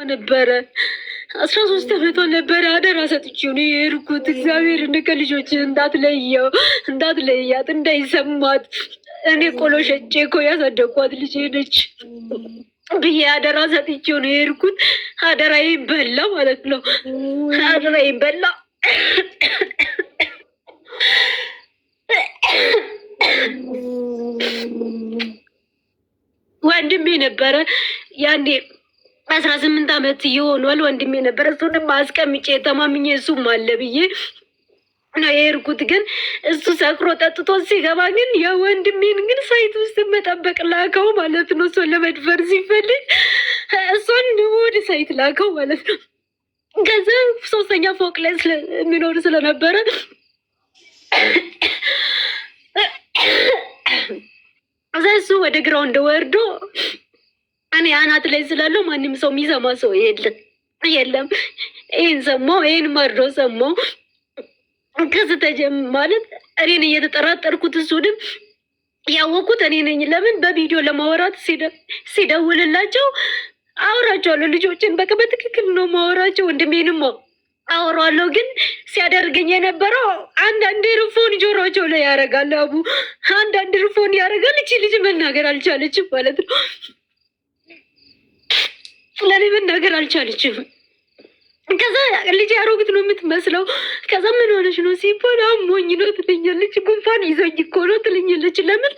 ነበረ 13 ዓመቷ ነበረ። አደራ ሰጥቼው ነው የሄድኩት። እግዚአብሔር ከልጆች እንዳትለያት እንዳይሰማት። እኔ ቆሎ ሸጬ እኮ ያሳደግኳት ልጄ ነች ብዬ አደራ ሰጥቼው ነው የሄድኩት። አደራዬ በላ ማለት ነው። አደራዬ በላ። ወንድሜ ነበረ ያኔ 18 ዓመት ይሆናል። ወንድሜ ነበረ። እሱንም አስቀምጬ ተማምኜ እሱም አለ ብዬ ነው የሄድኩት። ግን እሱ ሰክሮ ጠጥቶ ሲገባ ግን የወንድሜን ግን ሳይት ውስጥ መጠበቅ ላከው ማለት ነው። እሷን ለመድፈር ሲፈልግ እሷን ወደ ሳይት ላከው ማለት ነው። ከዛ 3ኛ ፎቅ ላይ የሚኖር ስለነበረ እዛ እሱ ወደ ግራውንድ ወርዶ እኔ አናት ላይ ስላለው ማንም ሰው የሚሰማ ሰው የለም። ይህን ሰማው፣ ይህን መርዶ ሰማው። ከስተጀም ማለት እኔን እየተጠራጠርኩት እሱንም ያወቁት እኔ ነኝ። ለምን በቪዲዮ ለማውራት ሲደውልላቸው አወራቸዋለሁ። ልጆችን በቃ በትክክል ነው ማወራቸው። ወንድሜንም አወራዋለሁ። ግን ሲያደርገኝ የነበረው አንዳንድ ርፎን ጆሮቸው ላይ ያደርጋል። አቡ አንዳንድ ርፎን ያደርጋል። እቺ ልጅ መናገር አልቻለችም ማለት ነው። ለኔ መናገር አልቻለችም። ከዛ ልጅ አሮጊት ነው የምትመስለው። ከዛ ምን ሆነች ነው ሲባል አሞኝ ነው ትለኛለች። ጉንፋን ይዘኝ እኮ ነው ትለኛለች። ለምን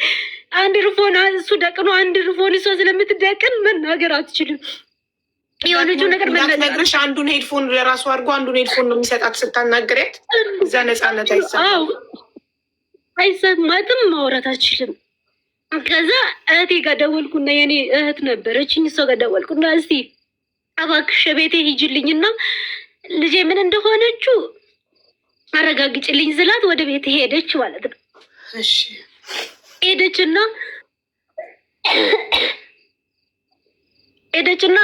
አንድ ርፎን እሱ ደቅኖ አንድ ርፎን እሷ ስለምትደቅን መናገር አትችልም። የሆነችው ነገር መናገርሽ አንዱን ሄድፎን ለራሱ አድርጎ አንዱን ሄድፎን ነው የሚሰጣት ስታናገሪያት። እዛ ነፃነት አይሰማትም፣ ማውራት አትችልም። ከዛ እህቴ ጋር ደወልኩና የኔ እህት ነበረችኝ። እሷ ጋር ደወልኩና እስቲ እባክሽ ቤቴ ሂጅልኝና ልጄ ምን እንደሆነችው አረጋግጭልኝ ስላት ወደ ቤት ሄደች ማለት ነው። እሺ ሄደችና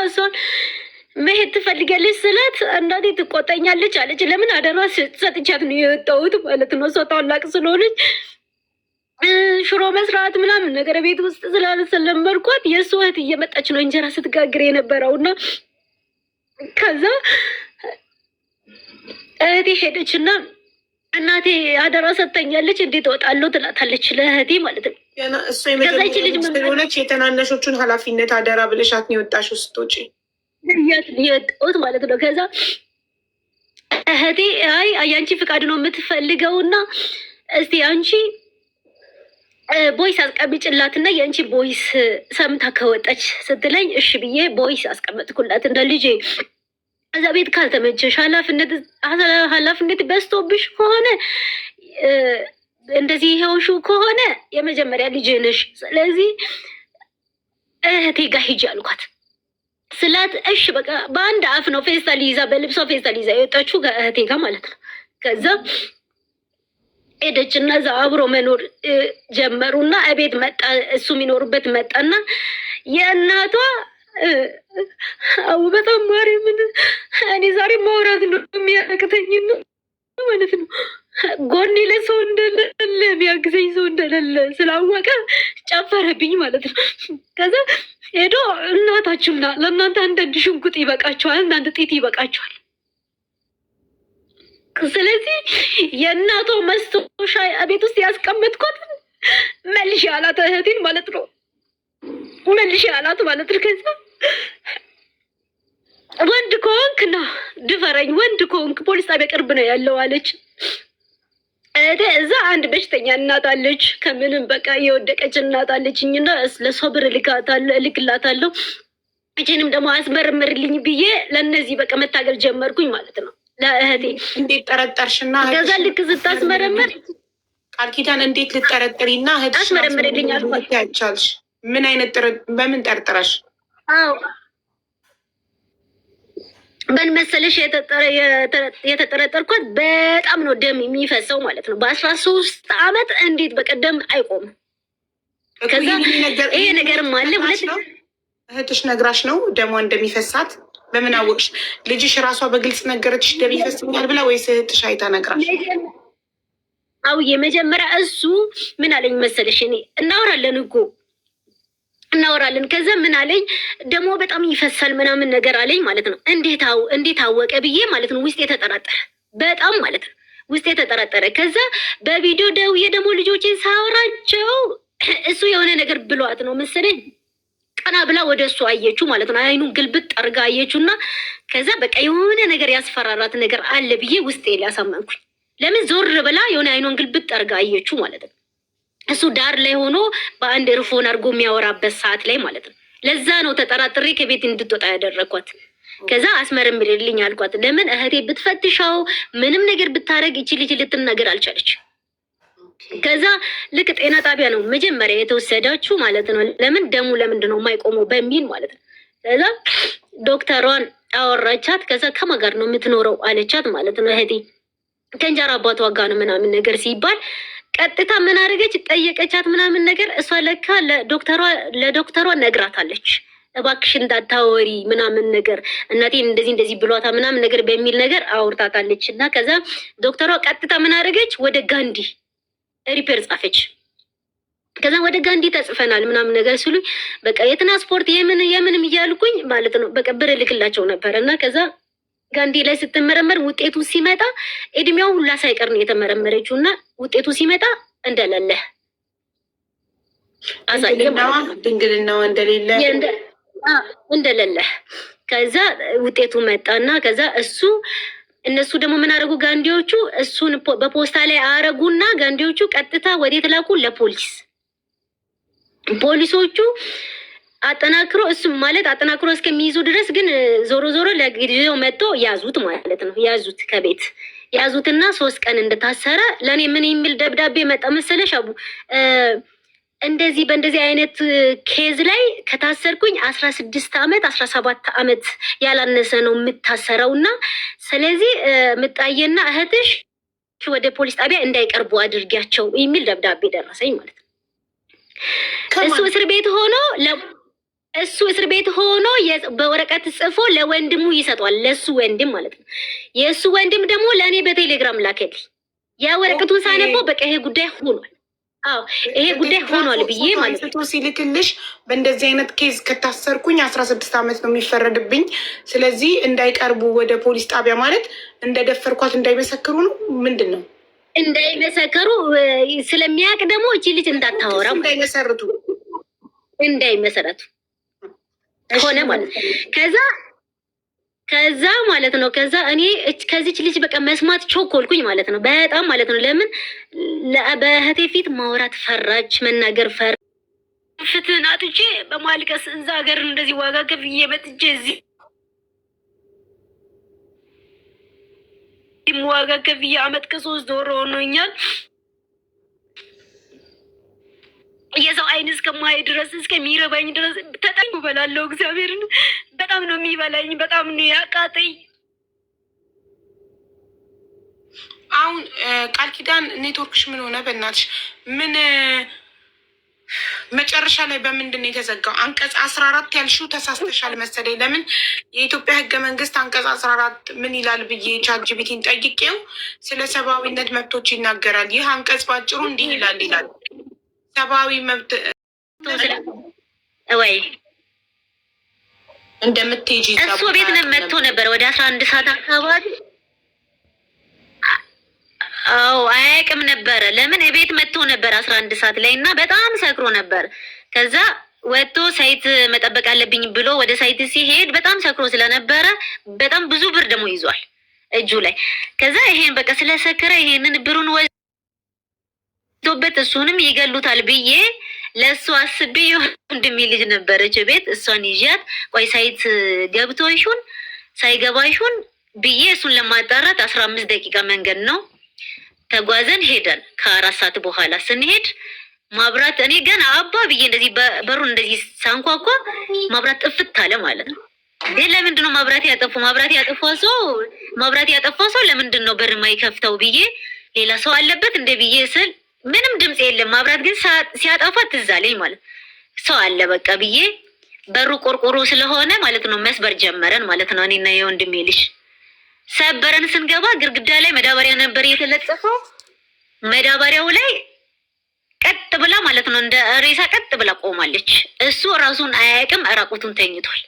እሷን መሄድ ትፈልጋለች ስላት እናቴ ትቆጣኛለች አለች። ለምን አደራ ሰጥቻት ነው የወጣሁት ማለት ነው። እሷ ታላቅ ስለሆነች ሽሮ መስራት ምናምን ነገር ቤት ውስጥ ስላልሰለመድኳት የእሱ እህት እየመጣች ነው እንጀራ ስትጋግር የነበረውና ከዛ እህቴ ሄደችና እናቴ አደራ ሰጥተኛለች እንዴት እወጣለሁ ትላታለች ለእህቴ ማለት ነው። እሱ የሆነች የተናነሾቹን ኃላፊነት አደራ ብለሻት ነው የወጣሽው ስትወጪ የወጣሁት ማለት ነው። ከዛ እህቴ አይ የአንቺ ፍቃድ ነው የምትፈልገውና እስቲ አንቺ ቦይስ አስቀምጭላትና የአንቺ ቦይስ ሰምታ ከወጣች ስትለኝ እሺ ብዬ ቦይስ አስቀመጥኩላት እንደ ልጄ። እዛ ቤት ካልተመቸሽ ኃላፊነት በዝቶብሽ ከሆነ እንደዚህ ይሄውሹ ከሆነ የመጀመሪያ ልጅ ነሽ፣ ስለዚህ እህቴ ጋር ሂጂ አልኳት ስላት እሺ በቃ በአንድ አፍ ነው ፌስታል ይዛ በልብሷ ፌስታል ይዛ የወጣችው ከእህቴ ጋር ማለት ነው። ከዛ ሄደችና እዛ አብሮ መኖር ጀመሩና እቤት መጣ፣ እሱ የሚኖሩበት መጣና የእናቷ አው በጣም ማርያምን እኔ ዛሬ ማውራት ነው የሚያቅተኝ ማለት ነው። ጎኔ ለሰው እንደሌለ የሚያግዘኝ ሰው እንደሌለ ስላወቀ ጨፈረብኝ ማለት ነው። ከዛ ሄዶ እናታችሁና ለእናንተ አንዳንድ ሽንኩጥ ይበቃቸዋል፣ እናንተ ጤት ይበቃቸዋል። ስለዚህ የእናቷ መስቶሻ ቤት ውስጥ ያስቀመጥኳት መልሽ አላት እህቴን ማለት ነው። መልሽ አላት ማለት ነው። ከዛ ወንድ ከሆንክ ና ድፈረኝ፣ ወንድ ከሆንክ ፖሊስ ጣቢያ ቅርብ ነው ያለው አለች። እዛ አንድ በሽተኛ እናት አለች፣ ከምንም በቃ የወደቀች እናት አለችኝና ለሰው ብር እልክላታለሁ። እችንም ደግሞ አስመርምርልኝ ብዬ ለእነዚህ በቃ መታገል ጀመርኩኝ ማለት ነው። ለእህቴ እንዴት ጠረጠርሽና ከዛ ልክ ስታስመረምር ቃል ኪዳን እንዴት ልጠረጥሪና እህትሽ አስመረምርልኝ አልኳት። ያቻልሽ ምን አይነት በምን ጠርጥረሽ? አዎ በን መሰለሽ የተጠረጠርኳት በጣም ነው ደም የሚፈሰው ማለት ነው። በ13 ዓመት እንዴት በቀደም አይቆምም። ከዛ ይሄ ነገርም አለ። ሁለት እህትሽ ነግራሽ ነው ደሟ እንደሚፈሳት? በምን አወቅሽ? ልጅሽ ራሷ በግልጽ ነገረችሽ ደም ይፈስኛል ብላ ወይስ እህትሽ አይታ ነግራሽ? አውዬ መጀመሪያ እሱ ምን አለኝ መሰለሽ፣ እኔ እናወራለን እኮ እናወራለን። ከዛ ምን አለኝ ደግሞ በጣም ይፈሳል ምናምን ነገር አለኝ ማለት ነው። እንዴት አወቀ ብዬ ማለት ነው ውስጥ የተጠራጠረ በጣም ማለት ነው ውስጥ የተጠራጠረ። ከዛ በቪዲዮ ደውዬ ደግሞ ልጆችን ሳወራቸው እሱ የሆነ ነገር ብሏት ነው መሰለኝ ቀና ብላ ወደ እሱ አየችው ማለት ነው። አይኑን ግልብጥ አርጋ አየችው እና ከዛ በቃ የሆነ ነገር ያስፈራራት ነገር አለ ብዬ ውስጤ ሊያሳመንኩኝ ለምን ዞር ብላ የሆነ አይኑን ግልብጥ አርጋ አየችው ማለት ነው። እሱ ዳር ላይ ሆኖ በአንድ እርፎን አድርጎ የሚያወራበት ሰዓት ላይ ማለት ነው። ለዛ ነው ተጠራጥሬ ከቤት እንድትወጣ ያደረኳት። ከዛ አስመርምርልኝ አልኳት። ለምን እህቴ ብትፈትሻው ምንም ነገር ብታረግ ይቺ ልጅ ልትናገር አልቻለች። ከዛ ልክ ጤና ጣቢያ ነው መጀመሪያ የተወሰዳችሁ ማለት ነው። ለምን ደሙ ለምንድን ነው የማይቆመው በሚል ማለት ነው። ከዛ ዶክተሯን አወራቻት። ከዛ ከማን ጋር ነው የምትኖረው አለቻት ማለት ነው። እህቴ ከእንጀራ አባቷ ጋር ነው ምናምን ነገር ሲባል ቀጥታ ምን አደረገች? ጠየቀቻት ምናምን ነገር። እሷ ለካ ለዶክተሯ ነግራታለች። እባክሽ እንዳታወሪ ምናምን ነገር እናቴን እንደዚህ ብሏታ ምናምን ነገር በሚል ነገር አውርታታለች። እና ከዛ ዶክተሯ ቀጥታ ምን አደረገች? ወደ ጋንዲ ሪፔር ጻፈች። ከዛ ወደ ጋንዲ ተጽፈናል ምናምን ነገር ሲሉኝ በቃ የትራንስፖርት የምንም እያልኩኝ ማለት ነው በቃ ብር ልክላቸው ነበር። እና ከዛ ጋንዲ ላይ ስትመረመር ውጤቱ ሲመጣ እድሜው ሁላ ሳይቀር ነው የተመረመረችው። እና ውጤቱ ሲመጣ እንደሌለ አሳየ። ድንግልናዋ እንደሌለ ከዛ ውጤቱ መጣና ከዛ እነሱ ደግሞ ምን አደረጉ? ጋንዲዎቹ እሱን በፖስታ ላይ አረጉና ጋንዲዎቹ ቀጥታ ወዴት ላኩ? ለፖሊስ። ፖሊሶቹ አጠናክሮ እሱም ማለት አጠናክሮ እስከሚይዙ ድረስ ግን ዞሮ ለጊዜው መጥቶ ያዙት ማለት ነው። ያዙት ከቤት ያዙትና 3 ቀን እንደታሰረ ለእኔ ምን የሚል ደብዳቤ መጣ መሰለሽ አቡ እንደዚህ በእንደዚህ አይነት ኬዝ ላይ ከታሰርኩኝ 16 ዓመት 17 ዓመት ያላነሰ ነው የምታሰረው እና ስለዚህ ምጣዬና እህትሽ ወደ ፖሊስ ጣቢያ እንዳይቀርቡ አድርጊያቸው የሚል ደብዳቤ ደረሰኝ ማለት ነው። እሱ እስር ቤት ሆኖ በወረቀት ጽፎ ለወንድሙ ይሰጧል። ለሱ ወንድም ማለት ነው። የእሱ ወንድም ደግሞ ለእኔ በቴሌግራም ላከልኝ። ያ ወረቀቱን ሳነበው በቃ ይሄ ጉዳይ ሆኗል። አዎ ይሄ ጉዳይ ሆኗል ብዬ ማለት ነው። ሲልክልሽ በእንደዚህ አይነት ኬዝ ከታሰርኩኝ 16 ዓመት ነው የሚፈረድብኝ። ስለዚህ እንዳይቀርቡ ወደ ፖሊስ ጣቢያ ማለት እንደደፈርኳት እንዳይመሰክሩ ነው። ምንድን ነው እንዳይመሰክሩ ስለሚያውቅ ደግሞ እቺ ልጅ እንዳታወራ እንዳይመሰረቱ ሆነ ማለት ነው። ከዛ ማለት ነው። ከዛ እኔ ከዚች ልጅ በቃ መስማት ቾኮልኩኝ ማለት ነው። በጣም ማለት ነው። ለምን በእህቴ ፊት ማውራት ፈራች፣ መናገር ፍትህን አጥቼ በማልቀስ እዛ ሀገር እንደዚህ ዋጋ ከፍዬ መጥቼ እዚህ ዋጋ ከፍዬ አመት ከ3 ወር ሆኖኛል። የሰው አይን እስከማይ ድረስ እስከሚረባኝ ድረስ ተጠንቁ በላለሁ። እግዚአብሔርን በጣም ነው የሚበላኝ፣ በጣም ነው ያቃጠኝ። አሁን ቃል ኪዳን ኔትወርክሽ ምን ሆነ? በእናትሽ ምን መጨረሻ ላይ በምንድን ነው የተዘጋው? አንቀጽ 14 ያልሽው ተሳስተሻል መሰለኝ። ለምን የኢትዮጵያ ሕገ መንግስት አንቀጽ 14 ምን ይላል ብዬ ቻትጂፒቲን ጠይቄው ስለ ሰብአዊነት መብቶች ይናገራል። ይህ አንቀጽ ባጭሩ እንዲህ ይላል ሰብአዊ መብት ወይ እንደምትሄጂ እሱ ቤት መጥቶ ነበር ወደ 11 ሰዓት አካባቢ። አዎ አያውቅም ነበረ። ለምን ቤት መጥቶ ነበር 11 ሰዓት ላይ እና በጣም ሰክሮ ነበር። ከዛ ወጥቶ ሳይት መጠበቅ አለብኝ ብሎ ወደ ሳይት ሲሄድ በጣም ሰክሮ ስለነበረ በጣም ብዙ ብር ደግሞ ይዟል እጁ ላይ። ከዛ ይሄን በቃ ስለሰከረ ይሄንን ብሩን በት እሱንም ይገሉታል ብዬ ለእሱ አስቤ ወንድሜ ልጅ ነበረች ቤት እሷን ይዣት ቆይ ሳይት ገብቶ ይሁን ሳይገባ ይሁን ብዬ እሱን ለማጣራት 15 ደቂቃ መንገድ ነው ተጓዘን ሄደን። ከ4 ሰዓት በኋላ ስንሄድ ማብራት እኔ ገና አባ ብዬ እንደዚህ በሩን እንደዚህ ሳንኳኳ ማብራት ጥፍት አለ ማለት ነው። ግን ለምንድን ነው ማብራት ያጠፋው ሰው ለምንድን ነው በር የማይከፍተው ብዬ ሌላ ሰው አለበት እንደ ብዬ ስል ምንም ድምጽ የለም። ማብራት ግን ሲያጠፋ ትዝ አለኝ ማለት ሰው አለ በቃ ብዬ በሩ ቆርቆሮ ስለሆነ ማለት ነው መስበር ጀመረን ማለት ነው። እኔና የወንድሜ ልጅ ሰበረን። ስንገባ ግድግዳ ላይ መዳበሪያ ነበር የተለጠፈው። መዳበሪያው ላይ ቀጥ ብላ ማለት ነው፣ እንደ ሬሳ ቀጥ ብላ ቆማለች። እሱ ራሱን አያውቅም፣ ራቁቱን ተኝቷል።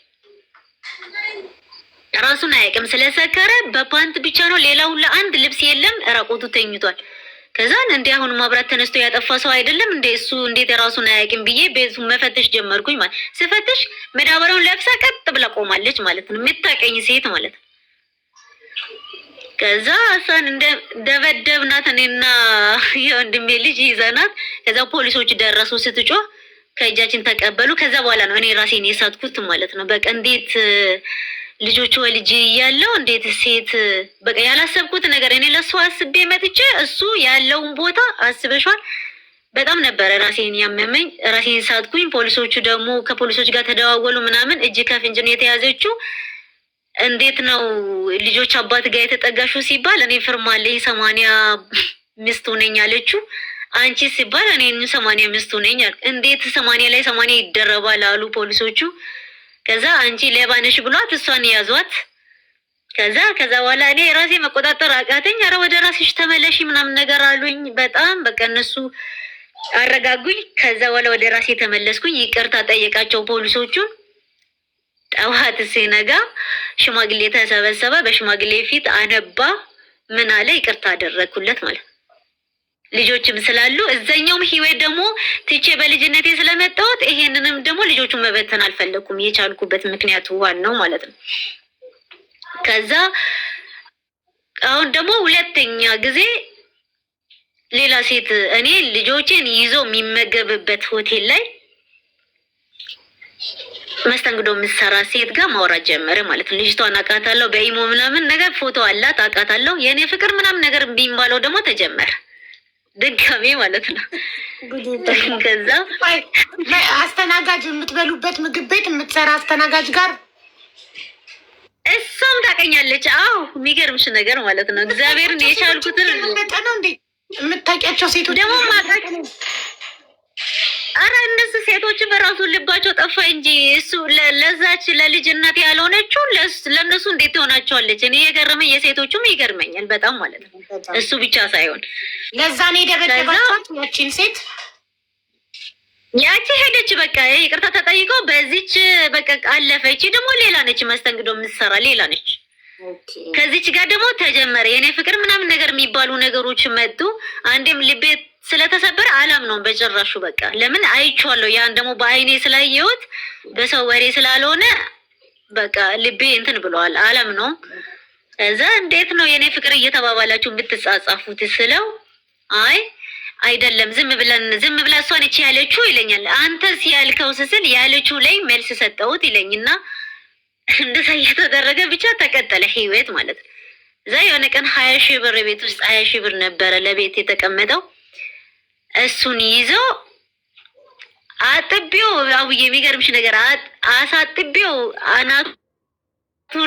ራሱን አያውቅም ስለሰከረ በፓንት ብቻ ነው፣ ሌላ ሁላ አንድ ልብስ የለም፣ ራቁቱ ተኝቷል። ከዛን እንዴ አሁን ማብራት ተነስቶ ያጠፋ ሰው አይደለም እንዴ እሱ እንዴት ራሱን አያውቅም ብዬ ቤቱን መፈተሽ ጀመርኩኝ። ማለት ስፈትሽ መዳበሪያውን ለብሳ ቀጥ ብላ ቆማለች ማለት ነው፣ የምታቀኝ ሴት ማለት ነው። ከዛ እሷን እንደ ደበደብናት እኔና የወንድሜ ልጅ ይዘናት። ከዛ ፖሊሶች ደረሱ፣ ስትጮህ ከእጃችን ተቀበሉ። ከዛ በኋላ ነው እኔ ራሴን የሳትኩት ማለት ነው። በቃ እንዴት ልጆቹ ወልጄ እያለሁ እንዴት ሴት በቃ ያላሰብኩት ነገር እኔ ለሱ አስቤ መጥቼ እሱ ያለውን ቦታ አስበሻል። በጣም ነበረ ራሴን ያመመኝ፣ ራሴን ሳትኩኝ። ፖሊሶቹ ደግሞ ከፖሊሶች ጋር ተደዋወሉ ምናምን። እጅ ከፍንጅ ነው የተያዘችው። እንዴት ነው ልጆች አባት ጋር የተጠጋሹ ሲባል እኔ ፍርማለኝ 80 ሚስቱ ነኝ አለችው። አንቺ ሲባል እኔ 80 ሚስቱ ነኝ። እንዴት 80 ላይ 80 ይደረባል አሉ ፖሊሶቹ። ከዛ አንቺ ሌባ ነሽ ብሏት እሷን ያዟት። ከዛ በኋላ እኔ ራሴ መቆጣጠር አቃተኝ። ኧረ ወደ ራስሽ ተመለሺ ምናምን ነገር አሉኝ። በጣም በቃ እነሱ አረጋጉኝ። ከዛ በኋላ ወደ ራሴ ተመለስኩኝ። ይቅርታ ጠየቃቸው ፖሊሶቹን። ጠዋት ሲነጋ ሽማግሌ ተሰበሰበ። በሽማግሌ ፊት አነባ። ምን አለ? ይቅርታ አደረግኩለት ማለት ነው። ልጆችም ስላሉ እዛኛውም ህይወት ደግሞ ትቼ በልጅነቴ ስለመጣሁት ይሄንንም ደግሞ ልጆቹን መበተን አልፈለኩም። የቻልኩበት ምክንያቱ ዋናው ማለት ነው። ከዛ አሁን ደግሞ ሁለተኛ ጊዜ ሌላ ሴት እኔ ልጆቼን ይዞ የሚመገብበት ሆቴል ላይ መስተንግዶ የምትሰራ ሴት ጋር ማውራት ጀመረ ማለት ነው። ልጅቷን አውቃታለሁ፣ በኢሞ ምናምን ነገር ፎቶ አላት፣ አውቃታለሁ። የእኔ ፍቅር ምናምን ነገር ቢባለው ደግሞ ተጀመረ ድጋሜ ማለት ነው። ከዛ አስተናጋጅ የምትበሉበት ምግብ ቤት የምትሰራ አስተናጋጅ ጋር እሷም ታውቀኛለች። አዎ የሚገርምሽ ነገር ማለት ነው እግዚአብሔርን የቻልኩትን ነው እንዴ የምታውቂያቸው ሴቶች ደግሞ ማጣቅ። አረ እነሱ ሴቶች በራሱ ልባቸው ጠፋ እንጂ እሱ ለዛች ለልጅነት ያልሆነችው ለእነሱ እንዴት ትሆናቸዋለች? እኔ የገረመኝ የሴቶቹም ይገርመኛል በጣም ማለት ነው። እሱ ብቻ ሳይሆን ለዛ ነው የደበደባቸው ያቺን ሴት። ያቺ ሄደች በቃ ይቅርታ ተጠይቀው በዚች በቃ አለፈች። ደግሞ ሌላ ነች መስተንግዶ የምትሰራ ሌላ ነች። ከዚች ጋር ደግሞ ተጀመረ የኔ ፍቅር ምናምን ነገር የሚባሉ ነገሮች መጡ። አንዴም ልቤ ስለተሰበረ አላምነውም በጭራሹ። በቃ ለምን አይቼዋለሁ። ያን ደግሞ በአይኔ ስላየሁት በሰው ወሬ ስላልሆነ በቃ ልቤ እንትን ብለዋል። አላምነውም። እዛ እንዴት ነው የኔ ፍቅር እየተባባላችሁ የምትጻጻፉት ስለው አይ አይደለም ዝም ብላ እሷ ነች ያለችው ይለኛል። አንተስ ያልከው ስል ያለችው ላይ መልስ ሰጠሁት ይለኝና እንደዛ እየተደረገ ብቻ ተቀጠለ ህይወት ማለት ነው። እዛ የሆነ ቀን 20 ሺህ ብር ቤት ውስጥ 20 ሺህ ብር ነበረ ለቤት የተቀመጠው። እሱን ይዞ አጥቤው አውዬ የሚገርምሽ ነገር አሳጥቤው አናቱ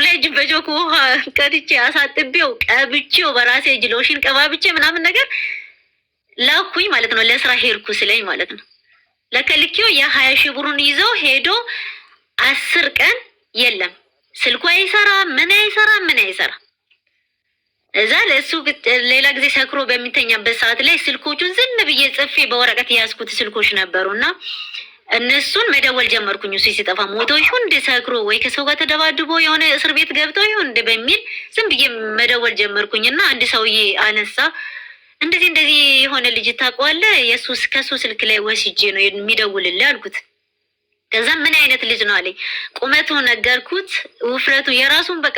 ላይ በጆክ ውሃ ቀድቼ አሳጥቤው ቀብቼው በራሴ እጅ ሎሽን ቀባብቼ ምናምን ነገር ላኩኝ ማለት ነው። ለስራ ሄድኩ ስለኝ ማለት ነው። ለከልኪው የ20 ሺህ ብሩን ይዞ ሄዶ 10 ቀን የለም ስልኩ አይሰራ ምን አይሰራ። እዛ ለሱ ሌላ ጊዜ ሰክሮ በሚተኛበት ሰዓት ላይ ስልኮቹን ዝም ብዬ ጽፌ በወረቀት የያዝኩት ስልኮች ነበሩና እነሱን መደወል ጀመርኩኝ። እሱ ሲጠፋ ሞቶ ይሁን እንደ ሰክሮ ወይ ከሰው ጋር ተደባድቦ የሆነ እስር ቤት ገብቶ ይሁን እንደ በሚል ዝም ብዬ መደወል ጀመርኩኝና አንድ ሰውዬ አነሳ። እንደዚህ የሆነ ልጅ ታውቀዋለህ? ከሱ ስልክ ላይ ወስጄ ነው የሚደውልልህ አልኩት። ከዛ ምን አይነት ልጅ ነው አለኝ። ቁመቱ ነገርኩት፣ ውፍረቱ የራሱን በቃ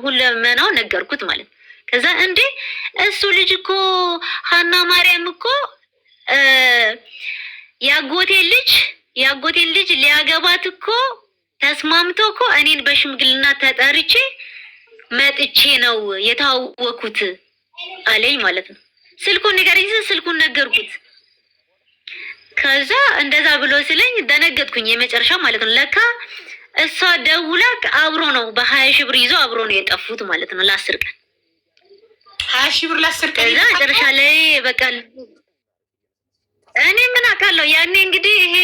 ሁለመናው ነገርኩት ማለት። ከዛ እንዴ እሱ ልጅ እኮ ሀና ማርያም እኮ ያጎቴን ልጅ ሊያገባት እኮ ተስማምቶ እኮ እኔን በሽምግልና ተጠርቼ መጥቼ ነው የታወኩት አለኝ ማለት ነው። ስልኩን ንገረኝ፣ ስልኩን ነገርኩት። ከዛ እንደዛ ብሎ ስለኝ ደነገጥኩኝ የመጨረሻ ማለት ነው። ለካ እሷ ደውላ አብሮ ነው በ20 ሺህ ብር ይዞ አብሮ ነው የጠፉት ማለት ነው ለ10 ቀን 20 ሺህ ብር ለ10 ቀን። ከዛ መጨረሻ ላይ በቃ እኔ ምን አውቃለሁ ያኔ እንግዲህ ይሄ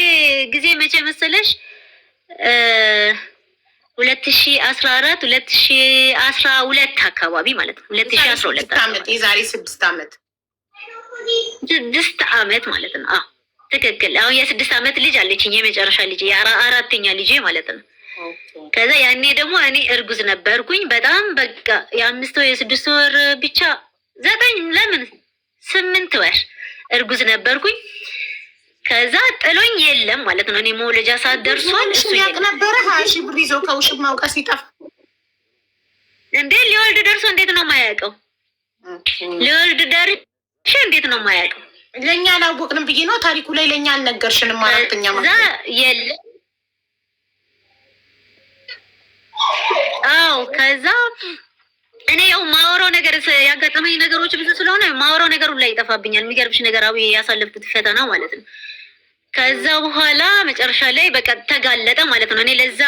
ጊዜ መቼ መሰለሽ 2014 2012 አካባቢ ማለት ነው። 2012 የዛሬ 6 ዓመት 6 ዓመት ማለት ነው። ትክክል። አሁን የ6 ዓመት ልጅ አለችኝ፣ የመጨረሻ ልጅ የአራተኛ ልጅ ማለት ነው። ከዛ ያኔ ደግሞ እኔ እርጉዝ ነበርኩኝ። በጣም በቃ የ5 ወር የ6 ወር ብቻ 8 ወር እርጉዝ ነበርኩኝ። ከዛ ጥሎኝ የለም ማለት ነው። እኔ መውለጃ ሰዓት ደርሷል። እሱ ያቅ ነበረ 20 ሺህ ብር ይዞ ከውሽም ማውቀስ ሲጠፋ እንዴ ሊወልድ ደርሶ እንዴት ነው የማያውቀው? ሊወልድ ደርሼ እንዴት ነው የማያውቀው? ለእኛ አላወቅንም ብዬ ነው። ታሪኩ ላይ ለእኛ አልነገርሽንም። አራተኛ ማለት የለ። አዎ ከዛ እኔ ያው ማወራው ነገር ያጋጠመኝ ነገሮች ብዙ ስለሆነ ማወራው ነገር ሁሉ ላይ ይጠፋብኛል። የሚገርምሽ ነገር አብይ ያሳለፍኩት ፈተና ማለት ነው። ከዛ በኋላ መጨረሻ ላይ በቃ ተጋለጠ ማለት ነው። እኔ ለዛ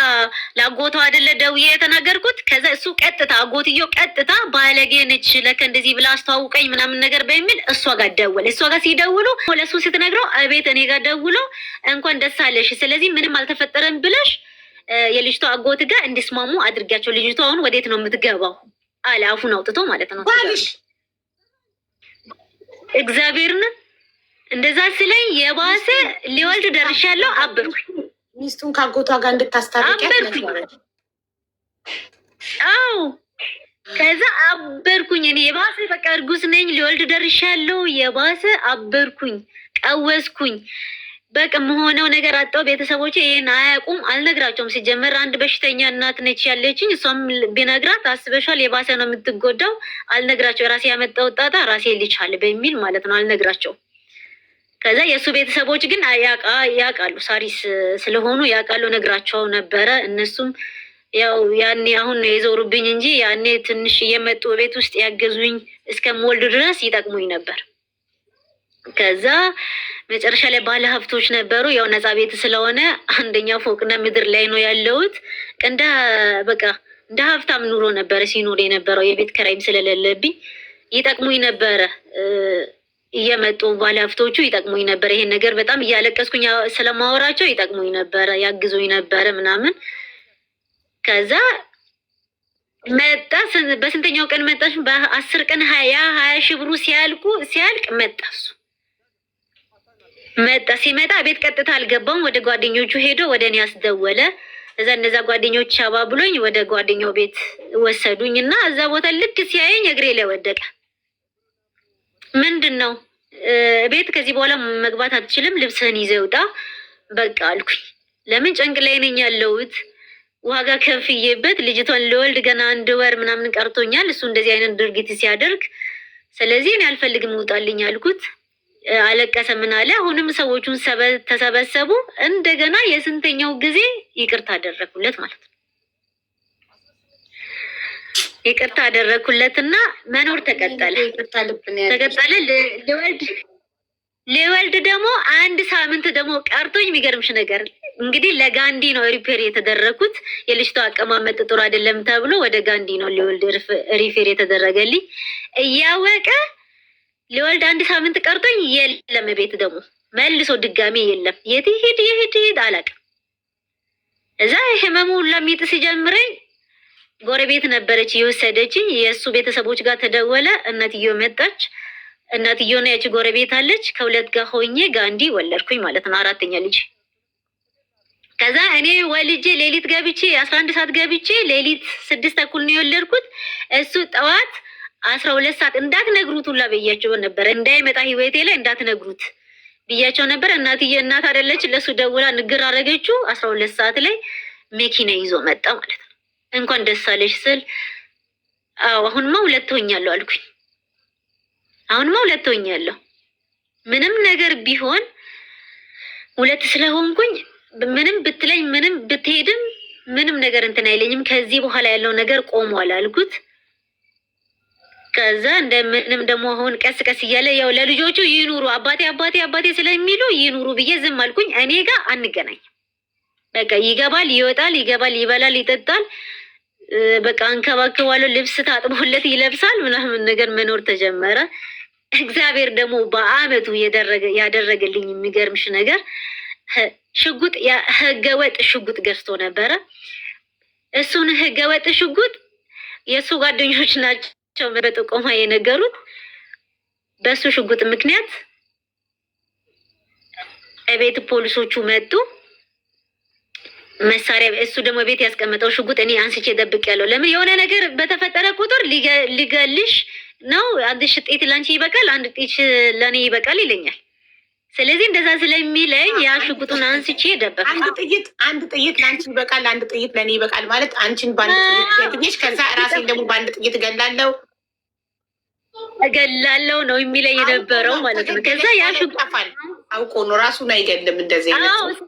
ለአጎቷ አይደለ ደውዬ የተናገርኩት። ከዛ እሱ ቀጥታ አጎትዮ ቀጥታ ባለጌ ነች ለከ እንደዚህ ብላ አስተዋውቀኝ ምናምን ነገር በሚል እሷ ጋር ደወለ። እሷ ጋር ሲደውሉ ለሱ ስትነግረው አቤት እኔ ጋር ደውሎ እንኳን ደስ አለሽ፣ ስለዚህ ምንም አልተፈጠረም ብለሽ የልጅቷ አጎት ጋር እንዲስማሙ አድርጊያቸው፣ ልጅቷ አሁን ወዴት ነው የምትገባው አለ አፉን አውጥቶ ማለት ነው። እግዚአብሔርን እንደዛ ስለኝ የባሰ ሊወልድ ደርሻለሁ። አበርኩኝ ሚስቱን ካጎቷ ጋር እንድታስታርቂያት። አዎ ከዛ አበርኩኝ እኔ የባሰ በቃ እርጉዝ ነኝ፣ ሊወልድ ደርሻለሁ። የባሰ አበርኩኝ፣ ቀወስኩኝ። በቃ መሆነው ነገር አጣው። ቤተሰቦቼ ይሄን አያውቁም፣ አልነግራቸውም። ሲጀመር አንድ በሽተኛ እናት ነች ያለችኝ። እሷም ቢነግራት አስበሻል፣ የባሰ ነው የምትጎዳው። አልነግራቸው ራሴ ያመጣው ጣጣ ራሴ ልቻል በሚል ማለት ነው አልነግራቸው። ከዛ የእሱ ቤተሰቦች ግን ያውቃሉ፣ ሳሪስ ስለሆኑ ያውቃሉ። ነግራቸው ነበረ። እነሱም ያው ያኔ አሁን ነው የዞሩብኝ እንጂ ያኔ ትንሽ እየመጡ ቤት ውስጥ ያገዙኝ እስከምወልድ ድረስ ይጠቅሙኝ ነበር። ከዛ መጨረሻ ላይ ባለ ሀብቶች ነበሩ። ያው ነፃ ቤት ስለሆነ አንደኛ ፎቅና ምድር ላይ ነው ያለሁት። በቃ እንደ ሀብታም ኑሮ ነበረ ሲኖር የነበረው። የቤት ኪራይም ስለሌለብኝ ይጠቅሙኝ ነበረ። እየመጡ ባለ ሀብቶቹ ይጠቅሙኝ ነበረ። ይሄን ነገር በጣም እያለቀስኩኝ ስለማወራቸው ይጠቅሙኝ ነበረ፣ ያግዙኝ ነበረ ምናምን። ከዛ መጣ። በስንተኛው ቀን መጣሽ? በ10 ቀን 20 ሺህ ብሩ ሲያልቅ መጣ። እሱ መጣ። ሲመጣ ቤት ቀጥታ አልገባም። ወደ ጓደኞቹ ሄዶ ወደ እኔ አስደወለ። እነዛ ጓደኞች አባብሎኝ ወደ ጓደኛው ቤት ወሰዱኝ እና እዛ ቦታ ልክ ሲያየኝ እግሬ ላይ ወደቀ። ምንድን ነው ቤት ከዚህ በኋላ መግባት አትችልም፣ ልብስህን ይዘህ ውጣ በቃ አልኩኝ። ለምን ጭንቅ ላይ ነኝ ያለሁት፣ ዋጋ ከፍዬበት ልጅቷን ልወልድ ገና 1 ወር ምናምን ቀርቶኛል። እሱ እንደዚህ አይነት ድርጊት ሲያደርግ ስለዚህ እኔ አልፈልግም ውጣልኝ አልኩት። አለቀሰ። ምን አለ? አሁንም ሰዎቹን ተሰበሰቡ። እንደገና የስንተኛው ጊዜ ይቅርታ አደረኩለት ማለት ነው። ይቅርታ አደረኩለትና መኖር ተቀጠለ። ሊወልድ ደግሞ 1 ሳምንት ደግሞ ቀርቶኝ፣ የሚገርምሽ ነገር እንግዲህ ለጋንዲ ነው ሪፔር የተደረኩት። የልጅቷ አቀማመጥ ጥሩ አይደለም ተብሎ ወደ ጋንዲ ነው ሊወልድ ሪፌር የተደረገልኝ። እያወቀ ሊወልድ 1 ሳምንት ቀርቶኝ የለም ቤት ደግሞ መልሶ ድጋሜ የለም። የት ይሄድ አላውቅም። እዛ ህመሙ ለሚጥ ሲጀምረኝ ጎረቤት ነበረች የወሰደችኝ። የእሱ ቤተሰቦች ጋር ተደወለ። እናትዮ መጣች። እናትዮ ነው ያቺ ጎረቤት አለች። ከሁለት ጋር ሆኜ ጋንዲ ወለድኩኝ ማለት ነው፣ 4ኛ ልጅ። ከዛ እኔ ወልጄ ሌሊት ገብቼ 11 ሰዓት ገብቼ ሌሊት 6 ተኩል ነው የወለድኩት። እሱ ጠዋት 12 ሰዓት እንዳትነግሩት ሁላ ብያቸው ነበር፣ እንዳይመጣ ህይወቴ ላይ እንዳትነግሩት ብያቸው ነበር። እናትዬ እናት አይደለች፣ ለሱ ደውላ ንግር አደረገችው። 12 ሰዓት ላይ መኪና ይዞ መጣ ማለት ነው። እንኳን ደስ አለሽ ስል አሁንማ 2 ሆኛለሁ አልኩኝ። አሁንማ 2 ሆኛለሁ። ምንም ነገር ቢሆን 2 ስለሆንኩኝ ምንም ብትለኝ ምንም ብትሄድም ምንም ነገር እንትን አይለኝም። ከዚህ በኋላ ያለው ነገር ቆሟል አልኩት። ከዛ እንደምንም ደግሞ አሁን ቀስ ቀስ እያለ ያው ለልጆቹ ይኑሩ አባቴ ስለሚሉ ይኑሩ ብዬ ዝም አልኩኝ። እኔ ጋር አንገናኝ። በቃ ይገባል፣ ይወጣል፣ ይገባል፣ ይበላል፣ ይጠጣል። በቃ አንከባክባለሁ። ልብስ ታጥቦለት ይለብሳል ምናምን ነገር መኖር ተጀመረ። እግዚአብሔር ደግሞ በአመቱ ያደረገልኝ የሚገርምሽ ነገር ሽጉጥ፣ ህገወጥ ሽጉጥ ገዝቶ ነበረ። እሱን ህገወጥ ሽጉጥ የእሱ ጓደኞች ናቸው በጥቆማ የነገሩት። በሱ ሽጉጥ ምክንያት እቤት ፖሊሶቹ መጡ። መሳሪያ እሱ ደግሞ ቤት ያስቀመጠው ሽጉጥ እኔ አንስቼ ደብቅ ያለው ለምን የሆነ ነገር በተፈጠረ ቁጥር ሊገልሽ ነው። አንድ ጥይት ላንቺ ይበቃል፣ አንድ ጥይት ለኔ ይበቃል ይለኛል። ስለዚህ እንደዛ ስለሚለኝ ያ ሽጉጡን አንስቼ ደበቅ። አንድ ጥይት ላንቺ ይበቃል፣ አንድ ጥይት ለኔ ይበቃል ማለት አንቺን በአንድ ጥይት ገድዬሽ ከዛ ራሴን ደግሞ በአንድ ጥይት እገላለሁ ነው የሚለኝ የነበረው ማለት ነው። ከዛ ያ ሽጉጥ አውቆ ነው ራሱን አይገልም እንደዚህ አይነት።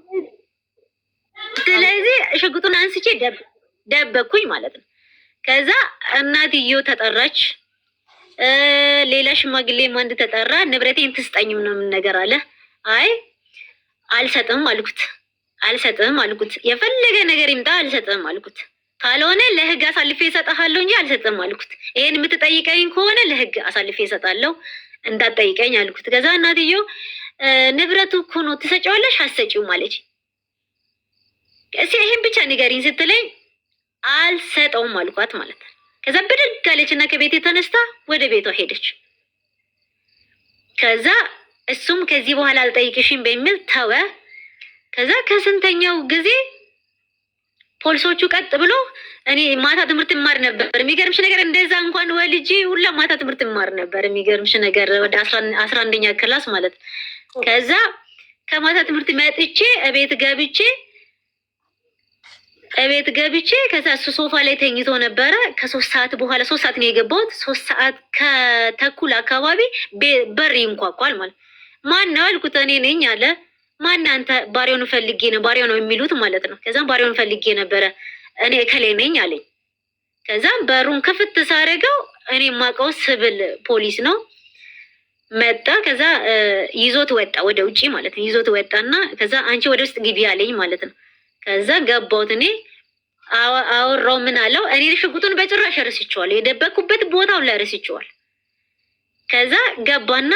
ስለዚህ ሽጉጡን አንስቼ ደበኩኝ ማለት ነው። ከዛ እናትየው ተጠራች፣ ሌላ ሽማግሌም አንድ ተጠራ። ንብረቴን ትስጠኝ ምናምን ነገር አለ። አይ አልሰጥም አልኩት። የፈለገ ነገር ይምጣ አልሰጥም አልኩት። ካልሆነ ለህግ አሳልፌ እሰጥሃለሁ እንጂ አልሰጥም አልኩት። ይሄን የምትጠይቀኝ ከሆነ ለህግ አሳልፌ እሰጣለሁ እንዳትጠይቀኝ አልኩት። ከዛ እናትየው ንብረቱ እኮ ነው ትሰጪዋለሽ አትሰጪውም አለች። እስኪ ይሄን ብቻ ንገሪኝ ስትለኝ አልሰጠውም አልኳት ማለት ነው። ከዛ ብድግ አለች እና ከቤት ተነስታ ወደ ቤቷ ሄደች። ከዛ እሱም ከዚህ በኋላ አልጠይቅሽም በሚል ተወ። ከዛ ከስንተኛው ጊዜ ፖሊሶቹ ቀጥ ብሎ እኔ ማታ ትምህርት እማር ነበር። የሚገርምሽ ነገር እንደዛ እንኳን ወልጄ ሁላ ማታ ትምህርት እማር ነበር። የሚገርምሽ ነገር ወደ 11ኛ ክላስ ማለት ነው። ከዛ ከማታ ትምህርት መጥቼ እቤት ገብቼ ከዛ እሱ ሶፋ ላይ ተኝቶ ነበረ። ከ3 ሰዓት በኋላ 3 ሰዓት ነው የገባሁት። 3 ሰዓት ከተኩል አካባቢ በር ይንኳኳል ማለት ማን ነው አልኩት። እኔ ነኝ አለ። ማን አንተ? ባሪያውን ፈልጌ ነው። ባሪያው ነው የሚሉት ማለት ነው። ከዛም ባሪያውን ፈልጌ ነበረ እኔ እከሌ ነኝ አለኝ። ከዛም በሩን ክፍት ሳረገው እኔ የማውቀው ስብል ፖሊስ ነው መጣ። ከዛ ይዞት ወጣ ወደ ውጪ ማለት ነው። ይዞት ወጣና ከዛ አንቺ ወደ ውስጥ ግቢ አለኝ ማለት ነው። ከዛ ገባሁት። እኔ አወራው ምን አለው? እኔ ሽጉጡን በጭራሽ ረስቼዋለሁ። የደበኩበት ቦታው ላይ ረስቼዋለሁ። ከዛ ገባና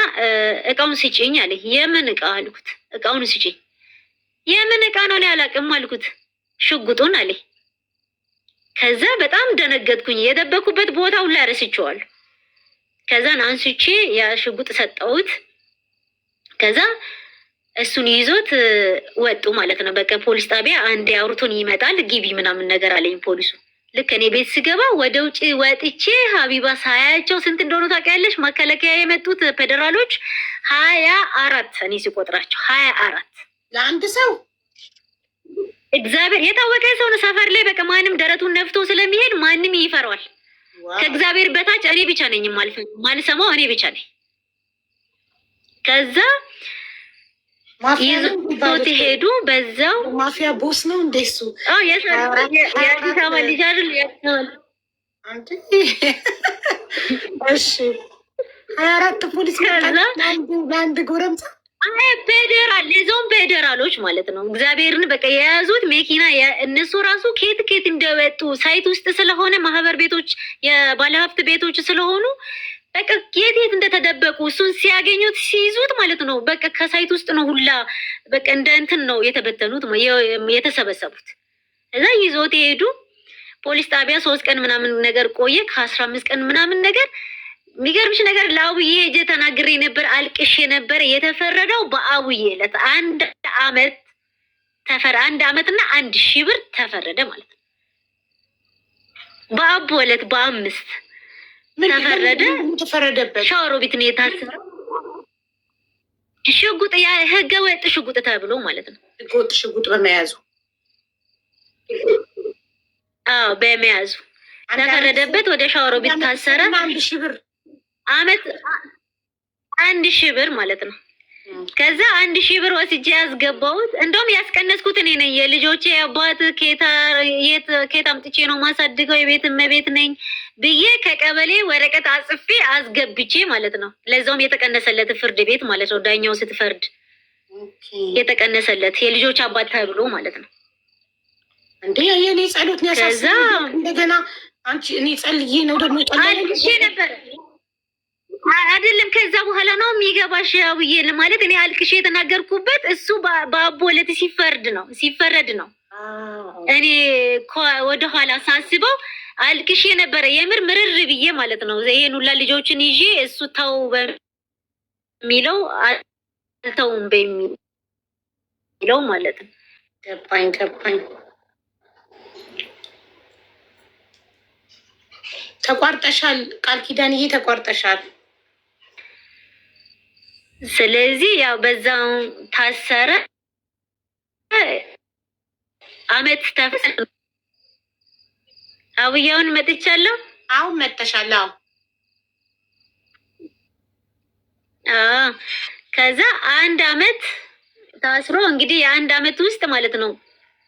እቃውን ስጪኝ አለ። የምን እቃ አልኩት። እቃውን ስጪኝ። የምን እቃ ነው? እኔ አላውቅም አልኩት። ሽጉጡን አለ። ከዛ በጣም ደነገጥኩኝ። የደበኩበት ቦታው ላይ ረስቼዋለሁ። ከዛን አንስቼ ያ ሽጉጥ ሰጠሁት። ከዛ እሱን ይዞት ወጡ ማለት ነው። በቃ ፖሊስ ጣቢያ አንዴ አውርቶን ይመጣል ግቢ ምናምን ነገር አለኝ ፖሊሱ። ልክ እኔ ቤት ስገባ ወደ ውጭ ወጥቼ ሀቢባ ሳያቸው ስንት እንደሆኑ ታውቂያለሽ? መከላከያ የመጡት ፌዴራሎች 24 እኔ ሲቆጥራቸው 24 ለአንድ ሰው። እግዚአብሔር የታወቀ ሰው ነው ሰፈር ላይ በቃ ማንም ደረቱን ነፍቶ ስለሚሄድ ማንም ይፈራዋል። ከእግዚአብሔር በታች እኔ ብቻ ነኝ ማልሰማው እኔ ብቻ ነኝ። ከዛ ይዞት ሄዱ። በዛው ማፊያ ቦስ ነው እንደሱ። የአዲስ አበባ ልጅ አይደል? እሺ 24 ፖሊስ ለአንድ ጎረምሳ። ፌዴራል ለዞን ፌዴራሎች ማለት ነው። እግዚአብሔርን በቃ የያዙት መኪና እነሱ ራሱ ኬት እንደወጡ ሳይት ውስጥ ስለሆነ ማህበር ቤቶች የባለሀብት ቤቶች ስለሆኑ በቃ የት እንደተደበቁ እሱን ሲያገኙት ሲይዙት ማለት ነው። በቃ ከሳይት ውስጥ ነው ሁላ በቃ እንደ እንትን ነው የተበተኑት የተሰበሰቡት። እዛ ይዞት የሄዱ ፖሊስ ጣቢያ 3 ቀን ምናምን ነገር ቆየ። ከ15 ቀን ምናምን ነገር የሚገርምሽ ነገር ለአቡዬ ሄጄ ተናግሬ ነበር፣ አልቅሼ ነበር። የተፈረደው በአቡዬ ዕለት 1 ዓመትና 1,000 ብር ተፈረደ ማለት ነው። በአቡ ዕለት በ5 ተፈረደበት። ሻወሮ ቤት ነው የታሰረው። ሽጉጥ ህገ ወጥ ሽጉጥ ተብሎ ማለት ነው። ህገ ወጥ ሽጉጥ በመያዙ በመያዙ ተፈረደበት። ወደ ሻወሮ ቤት ታሰረ። 1,000 ብር አመት 1,000 ብር ማለት ነው። ከዛ 1,000 ብር ወስጄ ያስገባሁት። እንደውም ያስቀነስኩት እኔ ነኝ። የልጆቼ አባት ኬት አምጥቼ ነው ማሳድገው የቤት እመቤት ነኝ ብዬ ከቀበሌ ወረቀት አጽፌ አስገብቼ ማለት ነው። ለዛውም የተቀነሰለት ፍርድ ቤት ማለት ነው። ዳኛው ስትፈርድ የተቀነሰለት የልጆች አባት ተብሎ ማለት ነው። እንዴ የኔ ጸሎት ነው ያሳሰ እንደገና አንቺ እኔ ጸልዬ ነው ደግሞ አልቅሼ ነበር አይደለም። ከዛ በኋላ ነው የሚገባሽ አብዬ ማለት እኔ አልቅሼ የተናገርኩበት እሱ በአቦ ዕለት ሲፈረድ ነው። እኔ ወደ ኋላ ሳስበው አልቅሼ ነበረ የምር ምርር ብዬ ማለት ነው። ይሄን ሁላ ልጆችን ይዤ እሱ ተው የሚለው አልተውም በሚለው ማለት ነው። ገባኝ። ተቋርጠሻል ቃል ኪዳንዬ፣ ተቋርጠሻል። ስለዚህ ያው በዛው ታሰረ። አመት አብያውን መጥቻለሁ። አሁን መጥተሻል? ከዛ 1 አመት ታስሮ እንግዲህ የ1 አመት ውስጥ ማለት ነው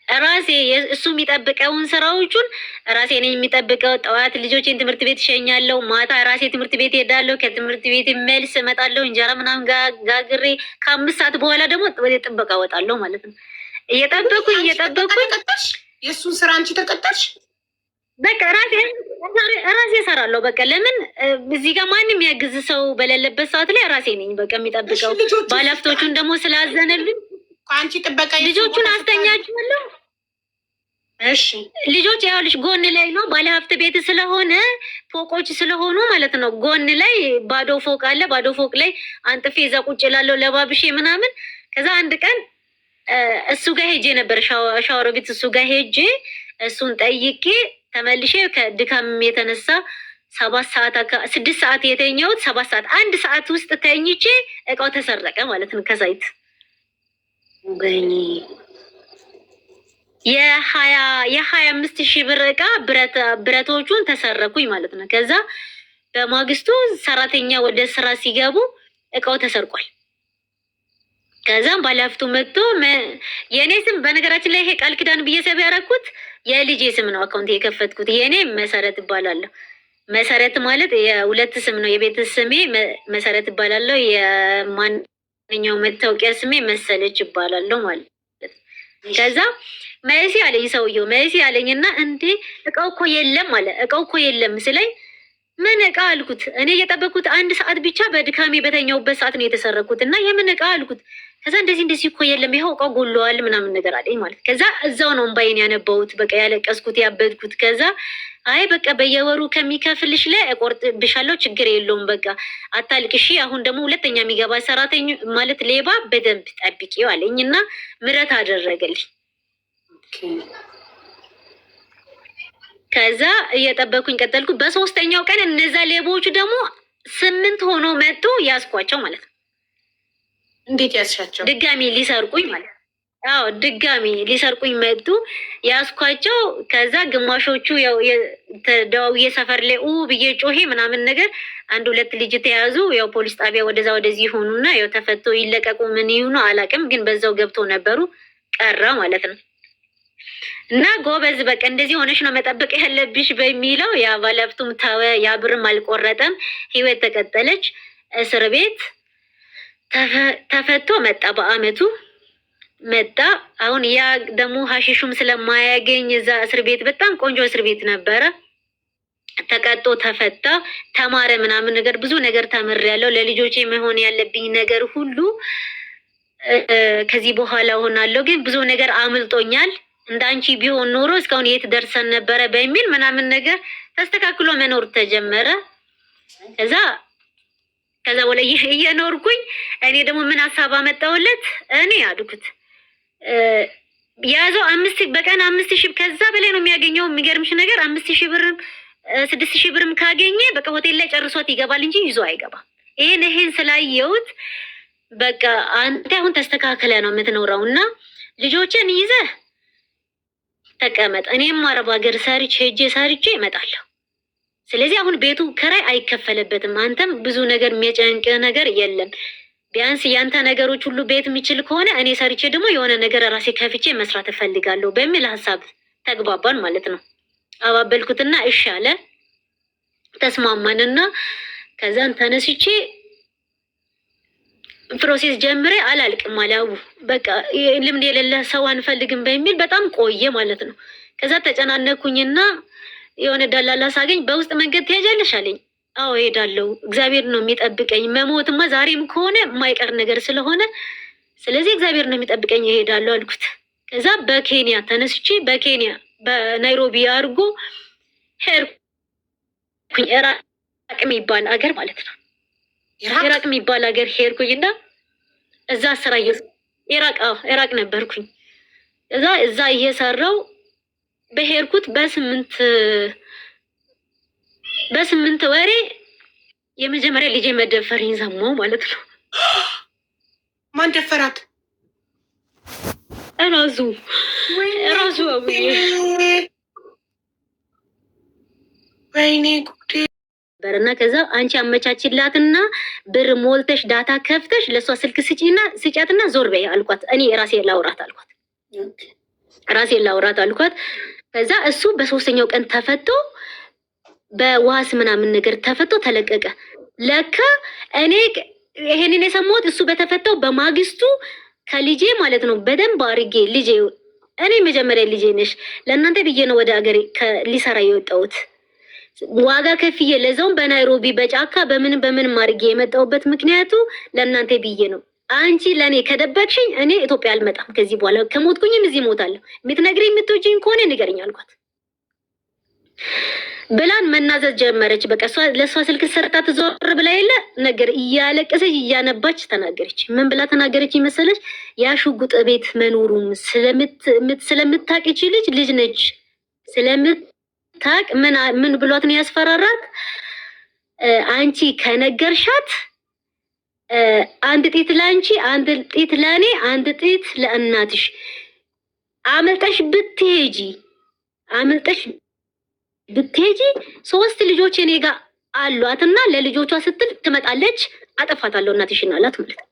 ራሴ እሱ የሚጠብቀውን ስራዎቹን ራሴ ነኝ የሚጠብቀው። ጠዋት ልጆቼን ትምህርት ቤት እሸኛለሁ፣ ማታ ራሴ ትምህርት ቤት ሄዳለሁ። ከትምህርት ቤት መልስ እመጣለሁ፣ እንጀራ ምናምን ጋግሬ ከ5 ሰዓት በኋላ ደግሞ ወደ ጥበቃ እወጣለሁ ማለት ነው። እየጠበኩኝ የእሱን ስራ አንቺ ተቀጠልሽ? በቃ ራሴ እሰራለሁ። በቃ ለምን እዚህ ጋር ማንም ያግዝ ሰው በሌለበት ሰዓት ላይ ራሴ ነኝ በቃ የሚጠብቀው። ባለሀብቶቹን ደግሞ ስላዘነልኝ አንቺ ጥበቃ ልጆቹን አስተኛችኋለሁ። እሺ ልጆች ያውልሽ ጎን ላይ ነው ባለሀብት ቤት ስለሆነ ፎቆች ስለሆኑ ማለት ነው። ጎን ላይ ባዶ ፎቅ አለ። ባዶ ፎቅ ላይ አንጥፌ እዛ ቁጭ እላለሁ ለባብሼ ምናምን። ከዛ አንድ ቀን እሱ ጋር ሄጄ ነበር ሻወር ቤት እሱ ጋር ሄጄ እሱን ጠይቄ ተመልሼ ከድካም የተነሳ 7 ሰዓት 6 ሰዓት የተኛሁት 7 ሰዓት 1 ሰዓት ውስጥ ተኝቼ እቃው ተሰረቀ ማለት ነው። ከሳይት የ25,000 ብር እቃ ብረቶቹን ተሰረኩኝ ማለት ነው። ከዛ በማግስቱ ሰራተኛ ወደ ስራ ሲገቡ እቃው ተሰርቋል። ከዛም ባለሀብቱ መጥቶ የእኔ ስም በነገራችን ላይ ይሄ ቃል ኪዳን ብዬ ሰብ ያደረኩት የልጄ ስም ነው። አካውንት የከፈትኩት የእኔ መሰረት እባላለሁ። መሰረት ማለት የ2 ስም ነው። የቤት ስሜ መሰረት እባላለሁ። የማንኛው መታወቂያ ስሜ መሰለች እባላለሁ ማለት። ከዛ መሲ አለኝ ሰውየው መሲ አለኝና እንዴ እቃው እኮ የለም አለ። እቃው እኮ የለም ስለኝ ምን እቃ አልኩት። እኔ የጠበቅኩት 1 ሰዓት ብቻ በድካሜ በተኛውበት ሰዓት ነው የተሰረኩት እና የምን እቃ አልኩት። ከዛ እንደዚህ እኮ የለም ይኸው እቃው ጎለዋል ምናምን ነገር አለኝ ማለት። ከዛ እዛው ነው እምባዬን ያነባሁት በቃ ያለቀስኩት ያበድኩት። ከዛ አይ በቃ በየወሩ ከሚከፍልሽ ላይ እቆርጥብሻለሁ ችግር የለውም በቃ አታልቅሺ። አሁን ደግሞ ሁለተኛ የሚገባ ሰራተኛ ማለት ሌባ በደንብ ጠብቂው አለኝ እና ምህረት አደረገልኝ። ከዛ እየጠበኩኝ ቀጠልኩ። በ3ኛው ቀን እነዛ ሌቦቹ ደግሞ 8 ሆኖ መጡ ያስኳቸው ማለት ነው። እንዴት ያስሻቸው? ድጋሚ ሊሰርቁኝ ማለት ነው። አዎ ድጋሚ ሊሰርቁኝ መጡ ያስኳቸው። ከዛ ግማሾቹ ያው ተደዋውዬ ሰፈር ላይ ብዬ ጮሄ ምናምን ነገር 1-2 ልጅ ተያዙ። ያው ፖሊስ ጣቢያ ወደዛ ወደዚህ ሆኑና ያው ተፈቶ ይለቀቁ ምን ይሁኑ አላውቅም፣ ግን በዛው ገብቶ ነበሩ ቀረ ማለት ነው። እና ጎበዝ በቃ እንደዚህ ሆነሽ ነው መጠበቅ ያለብሽ በሚለው ያ ባለሀብቱም ተወ። ያ ብርም አልቆረጠም። ህይወት ተቀጠለች። እስር ቤት ተፈቶ መጣ። በአመቱ መጣ። አሁን ያ ደግሞ ሀሺሹም ስለማያገኝ እዛ እስር ቤት በጣም ቆንጆ እስር ቤት ነበረ። ተቀጦ ተፈታ። ተማረ ምናምን ነገር ብዙ ነገር ተምሬያለሁ። ለልጆቼ መሆን ያለብኝ ነገር ሁሉ ከዚህ በኋላ ሆናለሁ። ግን ብዙ ነገር አምልጦኛል። እንዳንቺ ቢሆን ኖሮ እስካሁን የት ደርሰን ነበረ በሚል ምናምን ነገር ተስተካክሎ መኖር ተጀመረ። ከዛ በኋላ እየኖርኩኝ እኔ ደግሞ ምን ሀሳብ አመጣሁለት። እኔ አልኩት ያዘው በቀን 5,000 ከዛ በላይ ነው የሚያገኘው። የሚገርምሽ ነገር 5,000 ብርም 6,000 ብርም ካገኘ በቃ ሆቴል ላይ ጨርሶት ይገባል እንጂ ይዞ አይገባም። ይሄን ስላየሁት በቃ አንተ አሁን ተስተካክለ ነው የምትኖረው እና ልጆችን ይዘህ ተቀመጥ። እኔም አረብ ሀገር ሄጄ ሰርቼ እመጣለሁ። ስለዚህ አሁን ቤቱ ክራይ አይከፈልበትም። አንተም ብዙ ነገር የሚያጨንቅ ነገር የለም። ቢያንስ ያንተ ነገሮች ሁሉ ቤት የሚችል ከሆነ እኔ ሰርቼ ደግሞ የሆነ ነገር ራሴ ከፍቼ መስራት እፈልጋለሁ በሚል ሀሳብ ተግባባን ማለት ነው። አባበልኩትና እሺ አለ። ተስማማንና ከዛን ተነስቼ ፕሮሴስ ጀምሬ አላልቅም አላው በቃ ልምድ የሌለ ሰው አንፈልግም በሚል በጣም ቆየ ማለት ነው። ከዛ ተጨናነኩኝና የሆነ ደላላ ሳገኝ በውስጥ መንገድ ትሄጃለሽ አለኝ። አዎ ሄዳለሁ፣ እግዚአብሔር ነው የሚጠብቀኝ። መሞትማ ዛሬም ከሆነ የማይቀር ነገር ስለሆነ ስለዚህ እግዚአብሔር ነው የሚጠብቀኝ እሄዳለሁ አልኩት። ከዛ በኬንያ ተነስቼ በኬንያ በናይሮቢ አድርጎ ሄድኩኝ። ኢራቅ የሚባል አገር ማለት ነው። ኢራቅ የሚባል ሀገር ሄድኩኝና እዛ ስራ ኢራቅ ነበርኩኝ። እዛ እየሰራው በሄድኩት በስምንት ወሬ የመጀመሪያ ልጄ መደፈረኝ ሰማሁ ማለት ነው። ማን ደፈራት? እራሱ ወይኔ ጉዴ በርና ከዛ አንቺ አመቻችላትና ብር ሞልተሽ ዳታ ከፍተሽ ለእሷ ስልክ ስጫትና ዞር በይ አልኳት። እኔ ራሴን ላውራት አልኳት። ከዛ እሱ በሶስተኛው ቀን ተፈቶ በዋስ ምናምን ነገር ተፈቶ ተለቀቀ። ለካ እኔ ይሄንን የሰማሁት እሱ በተፈታው በማግስቱ ከልጄ ማለት ነው በደንብ አድርጌ ልጄ እኔ መጀመሪያ ልጄ ነሽ ለእናንተ ብዬ ነው ወደ ሀገሬ ሊሰራ የወጣሁት ዋጋ ከፍዬ ለዛውም በናይሮቢ በጫካ በምን አድርጌ የመጣሁበት ምክንያቱ ለእናንተ ብዬ ነው። አንቺ ለእኔ ከደበቅሽኝ እኔ ኢትዮጵያ አልመጣም ከዚህ በኋላ ከሞትኩኝም እዚህ እሞታለሁ። የምትነግሪኝ የምትወጂኝ ከሆነ ንገረኝ አልኳት። ብላን መናዘዝ ጀመረች። በቃ ለእሷ ስልክ ሰርታ ትዞር ብላ የለ ነገር እያለቀሰች እያነባች ተናገረች። ምን ብላ ተናገረች መሰለች? ያሽጉጥ ቤት መኖሩም ስለምታቅ ይቺ ልጅ ነች ስለምታቅ ምን ብሏት ነው ያስፈራራት? አንቺ ከነገርሻት አንድ ጤት ለአንቺ፣ አንድ ጤት ለእኔ፣ አንድ ጤት ለእናትሽ አመልጠሽ ብትሄጂ 3 ልጆች እኔ ጋር አሏትና ለልጆቿ ስትል ትመጣለች፣ አጠፋታለሁ እናትሽን አላት ማለት ነው።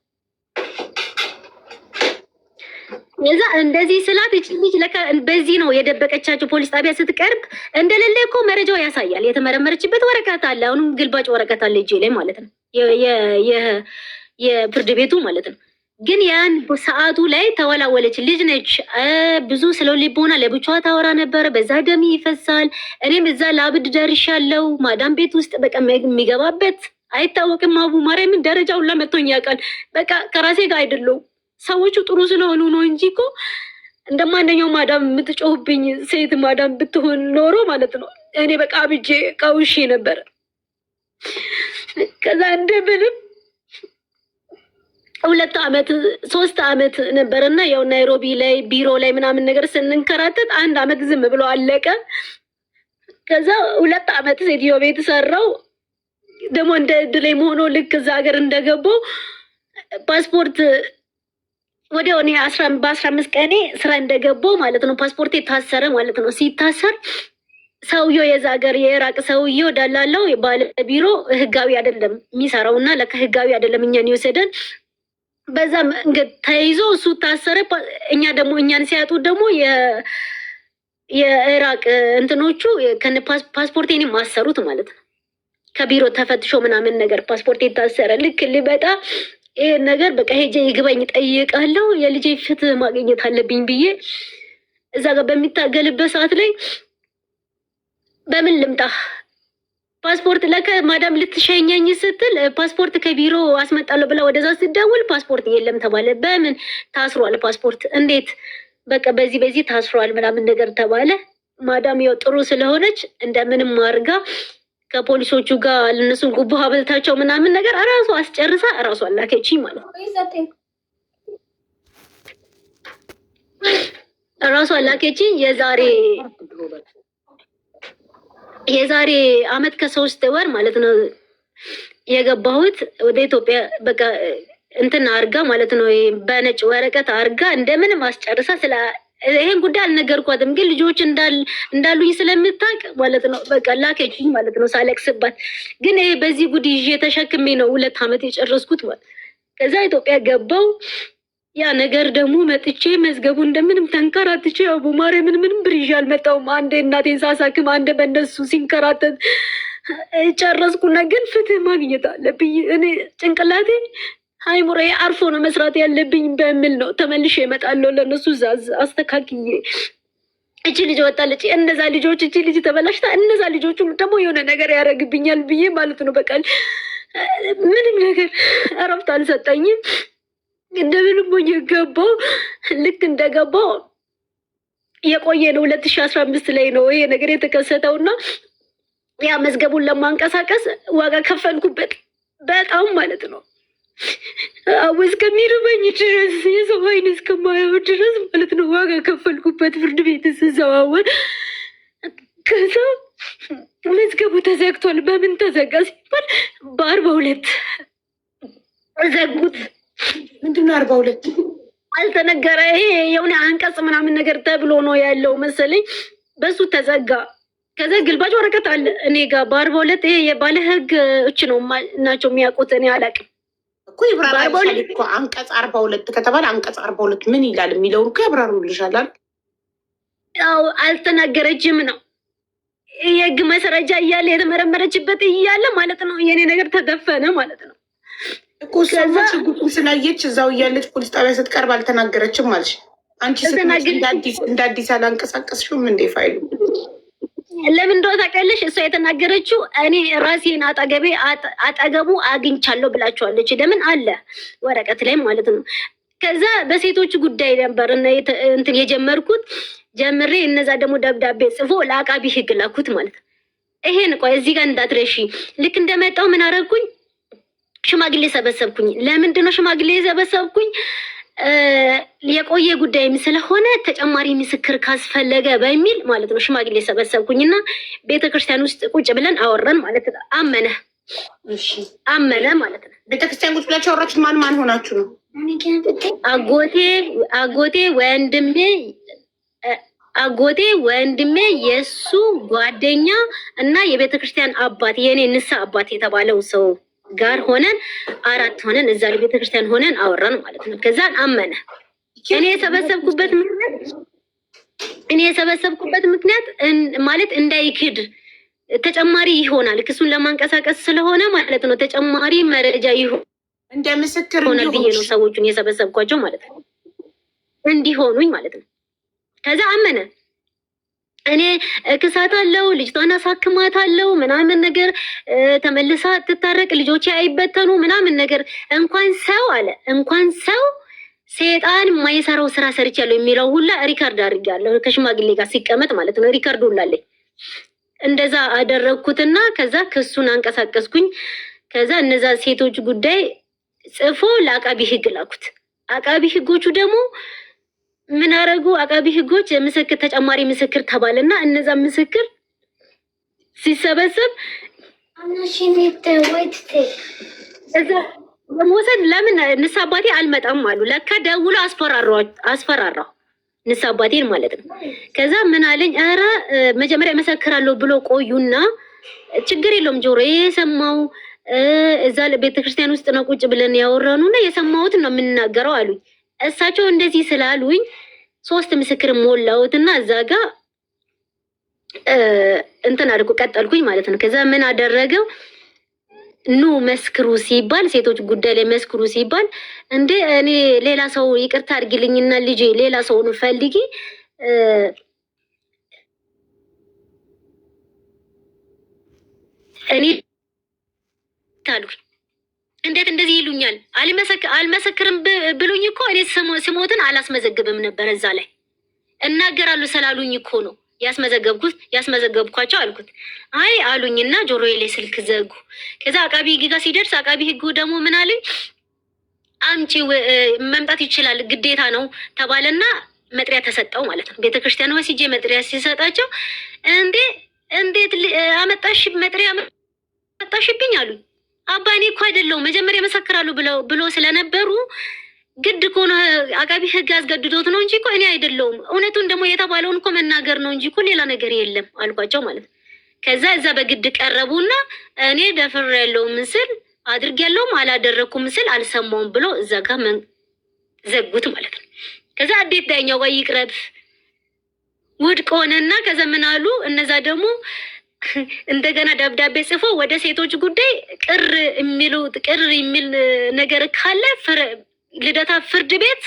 የዛ እንደዚህ ስላት እቺ ልጅ ለካ በዚህ ነው የደበቀቻቸው። ፖሊስ ጣቢያ ስትቀርብ እንደሌለ እኮ መረጃው ያሳያል። የተመረመረችበት ወረቀት አለ። አሁንም ግልባጭ ወረቀት አለ እጄ ላይ ማለት ነው፣ የፍርድ ቤቱ ማለት ነው። ግን ያን ሰዓቱ ላይ ተወላወለች። ልጅ ነች። ብዙ ስለው ሊቦና ለብቻዋ ታወራ ነበረ። በዛ ደም ይፈሳል። እኔም እዛ ላብድ ደርሻለሁ። ማዳም ቤት ውስጥ በቃ የሚገባበት አይታወቅም። አቡ ማርያምን ደረጃ ሁላ መጥቶኝ ያውቃል። በቃ ከራሴ ጋር አይደለሁም። ሰዎቹ ጥሩ ስለሆኑ ነው እንጂ እኮ እንደማንኛው ማዳም የምትጮህብኝ ሴት ማዳም ብትሆን ኖሮ ማለት ነው እኔ በቃ አብጄ ቀውሼ ነበረ። ከዛ እንደምንም 2 ዓመት 3 ዓመት ነበርና ያው ናይሮቢ ላይ ቢሮ ላይ ምናምን ነገር ስንንከራተት 1 ዓመት ዝም ብሎ አለቀ። ከዛ 2 ዓመት ሴትዮ ቤት ሰራው። ደግሞ እንደ እድሌ ሆኖ ልክ እዛ ሀገር እንደገባው ፓስፖርት ወዲያው እኔ በ15 ቀኔ ስራ እንደገባው ማለት ነው ፓስፖርት የታሰረ ማለት ነው። ሲታሰር ሰውየው የዛ ሀገር የኢራቅ ሰውየው ዳላለው ባለ ቢሮ ህጋዊ አይደለም የሚሰራው እና ለካ ህጋዊ አይደለም እኛን ይወሰደን። በዛ መንገድ ተይዞ እሱ ታሰረ። እኛ ደግሞ እኛን ሲያጡ ደግሞ የኢራቅ እንትኖቹ ከነ ፓስፖርቴን ማሰሩት ማለት ነው። ከቢሮ ተፈትሾ ምናምን ነገር ፓስፖርት የታሰረ ልክ ልበጣ ይሄ ነገር በቃ ሄጄ ይግባኝ ጠይቃለሁ የልጄ ፍትህ ማግኘት አለብኝ ብዬ እዛ ጋር በሚታገልበት ሰዓት ላይ በምን ልምጣ ፓስፖርት ለከ ማዳም ልትሸኘኝ ስትል ፓስፖርት ከቢሮ አስመጣለሁ ብላ ወደዛ ስትደውል ፓስፖርት የለም ተባለ። በምን ታስሯል ፓስፖርት? እንዴት? በቃ በዚህ ታስሯል ምናምን ነገር ተባለ። ማዳም ያው ጥሩ ስለሆነች እንደምንም አድርጋ ከፖሊሶቹ ጋር ለነሱ ጉቦ አበልታቸው ምናምን ነገር እራሱ አስጨርሳ እራሱ አላከችኝ ማለት ነው። እራሱ አላከችኝ። የዛሬ አመት ከ3 ወር ማለት ነው የገባሁት ወደ ኢትዮጵያ። በቃ እንትን አርጋ ማለት ነው በነጭ ወረቀት አርጋ እንደምንም አስጨርሳ ይሄን ጉዳይ አልነገርኳትም፣ ግን ልጆች እንዳሉኝ ስለምታውቅ ማለት ነው በቃ ላከችኝ ማለት ነው ሳለቅስባት። ግን ይሄ በዚህ ጉድ ይዤ ተሸክሜ ነው 2 ዓመት የጨረስኩት ማለት። ከዛ ኢትዮጵያ ገባው። ያ ነገር ደግሞ መጥቼ መዝገቡ እንደምንም ተንከራትቼ አቡ ማርያምን ምንም ብር ይዤ አልመጣሁም። አንዴ እናቴን ሳሳክም፣ አንዴ በእነሱ ሲንከራተት ጨረስኩና፣ ግን ፍትህ ማግኘት አለብኝ እኔ ጭንቅላቴ አይሙሬ አርፎ ነው መስራት ያለብኝ በሚል ነው ተመልሼ እመጣለሁ። ለነሱ ዛዝ አስተካክዬ እቺ ልጅ ወጣለች፣ እነዛ ልጆች እቺ ልጅ ተበላሽታ እነዛ ልጆቹ ደግሞ የሆነ ነገር ያደርግብኛል ብዬ ማለት ነው። በቃ ምንም ነገር እረፍት አልሰጠኝም። እንደምንም ሆኜ ገባው። ልክ እንደገባው የቆየ ነው 2015 ላይ ነው ይሄ ነገር የተከሰተውና ያ መዝገቡን ለማንቀሳቀስ ዋጋ ከፈልኩበት። በጣም ማለት ነው። እስከሚርበኝ ድረስ የሰው አይን እስከማየው ድረስ ማለት ነው ዋጋ ከፈልኩበት ፍርድ ቤት ስዘዋወር። ከዛ መዝገቡ ተዘግቷል። በምን ተዘጋ ሲባል በ42 ዘጉት። ምንድነው 42? አልተነገረ። ይሄ የሆነ አንቀጽ ምናምን ነገር ተብሎ ነው ያለው መሰለኝ። በሱ ተዘጋ። ከዛ ግልባጭ ወረቀት አለ እኔ ጋር በ42 ይሄ የባለ ህጎች ነው ናቸው የሚያውቁት። እኔ አላውቅም እኮ ይብራራልሻል እኮ አንቀጽ 42 ከተባለ አንቀጽ 42 ምን ይላል የሚለውን እኮ ያብራሩልሻል። ያው አልተናገረችም ነው የህግ መሰረጃ እያለ የተመረመረችበት እያለ ማለት ነው። የኔ ነገር ተደፈነ ማለት ነው እኮ እሷማ ሽጉጡን ስላየች እዛው እያለች ፖሊስ ጣቢያ ስትቀርብ አልተናገረችም ማለሽ። አንቺ እንደ አዲስ አላንቀሳቀስሽውም እንዴ ፋይሉ? ለምን እንደው ታውቂያለሽ? እሷ የተናገረችው እኔ ራሴን አጠገቡ አግኝቻለሁ ብላችኋለች። ለምን አለ ወረቀት ላይ ማለት ነው። ከዛ በሴቶች ጉዳይ ነበር እንትን የጀመርኩት ጀምሬ እነዛ ደግሞ ደብዳቤ ጽፎ ለአቃቢ ህግ ላኩት ማለት ነው። ይሄን ቆይ እዚህ ጋር እንዳትረሺ። ልክ እንደመጣው ምን አደረኩኝ? ሽማግሌ ሰበሰብኩኝ። ለምንድን ነው ሽማግሌ የሰበሰብኩኝ? የቆየ ጉዳይም ስለሆነ ተጨማሪ ምስክር ካስፈለገ በሚል ማለት ነው ሽማግሌ ሰበሰብኩኝና ቤተክርስቲያን ውስጥ ቁጭ ብለን አወራን ማለት ነው። አመነ ማለት ነው። ቤተክርስቲያን ቁጭ ብላችሁ አወራችሁ? ማን ማን ሆናችሁ ነው? አጎቴ ወንድሜ የሱ ጓደኛ እና የቤተክርስቲያን አባት የኔ ንሳ አባት የተባለው ሰው ጋር ሆነን 4 ሆነን እዛ ቤተክርስቲያን ሆነን አወራን ማለት ነው። ከዛን አመነ። እኔ የሰበሰብኩበት ምክንያት ማለት እንዳይክድ ተጨማሪ ይሆናል ክሱን ለማንቀሳቀስ ስለሆነ ማለት ነው። ተጨማሪ መረጃ ይሆናል እንደ ምስክር ሆነ ብዬ ነው ሰዎቹን የሰበሰብኳቸው ማለት ነው። እንዲሆኑኝ ማለት ነው። ከዛ አመነ። እኔ ክሳት አለው ልጅቷን አሳክማት አለው ምናምን ነገር ተመልሳ ትታረቅ ልጆቼ አይበተኑ ምናምን ነገር እንኳን ሰው ሴጣን የማይሰራው ስራ ሰርቻለሁ የሚለው ሁላ ሪካርድ አድርጌያለሁ። ከሽማግሌ ጋር ሲቀመጥ ማለት ነው። ሪካርድ ሁላለኝ። እንደዛ አደረግኩትና ከዛ ክሱን አንቀሳቀስኩኝ። ከዛ እነዛ ሴቶች ጉዳይ ጽፎ ለአቃቢ ህግ ላኩት። አቃቢ ህጎቹ ደግሞ ምን አረጉ? አቃቢ ህጎች ምስክር ተጨማሪ ምስክር ተባለና እነዛ ምስክር ሲሰበሰብ እዛ ለመውሰድ ለምን ንስ አባቴ አልመጣም አሉ። ለካ ደውሎ አስፈራራው ንስ አባቴን ማለት ነው። ከዛ ምን አለኝ? ኧረ መጀመሪያ መሰክራለሁ ብሎ ቆዩና ችግር የለውም ጆሮ የሰማው እዛ ቤተክርስቲያን ውስጥ ነው ቁጭ ብለን ያወራኑና የሰማሁትን ነው የምንናገረው አሉኝ። እሳቸው እንደዚህ ስላሉኝ 3 ምስክር ሞላሁትና እዛ ጋ እንትን አድርጎ ቀጠልኩኝ ማለት ነው። ከዛ ምን አደረገው? ኑ መስክሩ ሲባል ሴቶች ጉዳይ ላይ መስክሩ ሲባል እንዴ እኔ ሌላ ሰው ይቅርታ አድርጊልኝና ልጄ ሌላ ሰውን ፈልጊ እኔ ታሉኝ። እንዴት እንደዚህ ይሉኛል? አልመሰክርም ብሉኝ እኮ እኔ ስሞትን አላስመዘግብም ነበር። እዛ ላይ እናገራለሁ ስላሉኝ እኮ ነው ያስመዘገብኳቸው አልኩት። አይ አሉኝና ጆሮዬ ላይ ስልክ ዘጉ። ከዛ አቃቢ ህግ ጋር ሲደርስ አቃቢ ህጉ ደግሞ ምን አለኝ? አምጪ መምጣት ይችላል ግዴታ ነው ተባለና መጥሪያ ተሰጠው ማለት ነው። ቤተክርስቲያን ወስጄ መጥሪያ ሲሰጣቸው እንዴት መጥሪያ አመጣሽብኝ አሉኝ። አባ እኔ እኮ አይደለሁም መጀመሪያ መሰክራለሁ ብሎ ስለነበሩ ግድ እኮ ነው አቃቢ ህግ አስገድዶት ነው እንጂ እኮ እኔ አይደለሁም። እውነቱን ደግሞ የተባለውን እኮ መናገር ነው እንጂ እኮ ሌላ ነገር የለም አልኳቸው ማለት ነው። ከዛ እዛ በግድ ቀረቡና እኔ ደፍሬያለሁ ምስል አድርጌያለሁም አላደረኩም ምስል አልሰማውም ብሎ እዛ ጋር ዘጉት ማለት ነው። ከዛ አዴት ዳኛው ጋር ይቅረብ ውድቅ ሆነና ከዛ ምን አሉ እነዛ ደግሞ እንደገና ደብዳቤ ጽፎ ወደ ሴቶች ጉዳይ ቅር የሚል ነገር ካለ ልደታ ፍርድ ቤት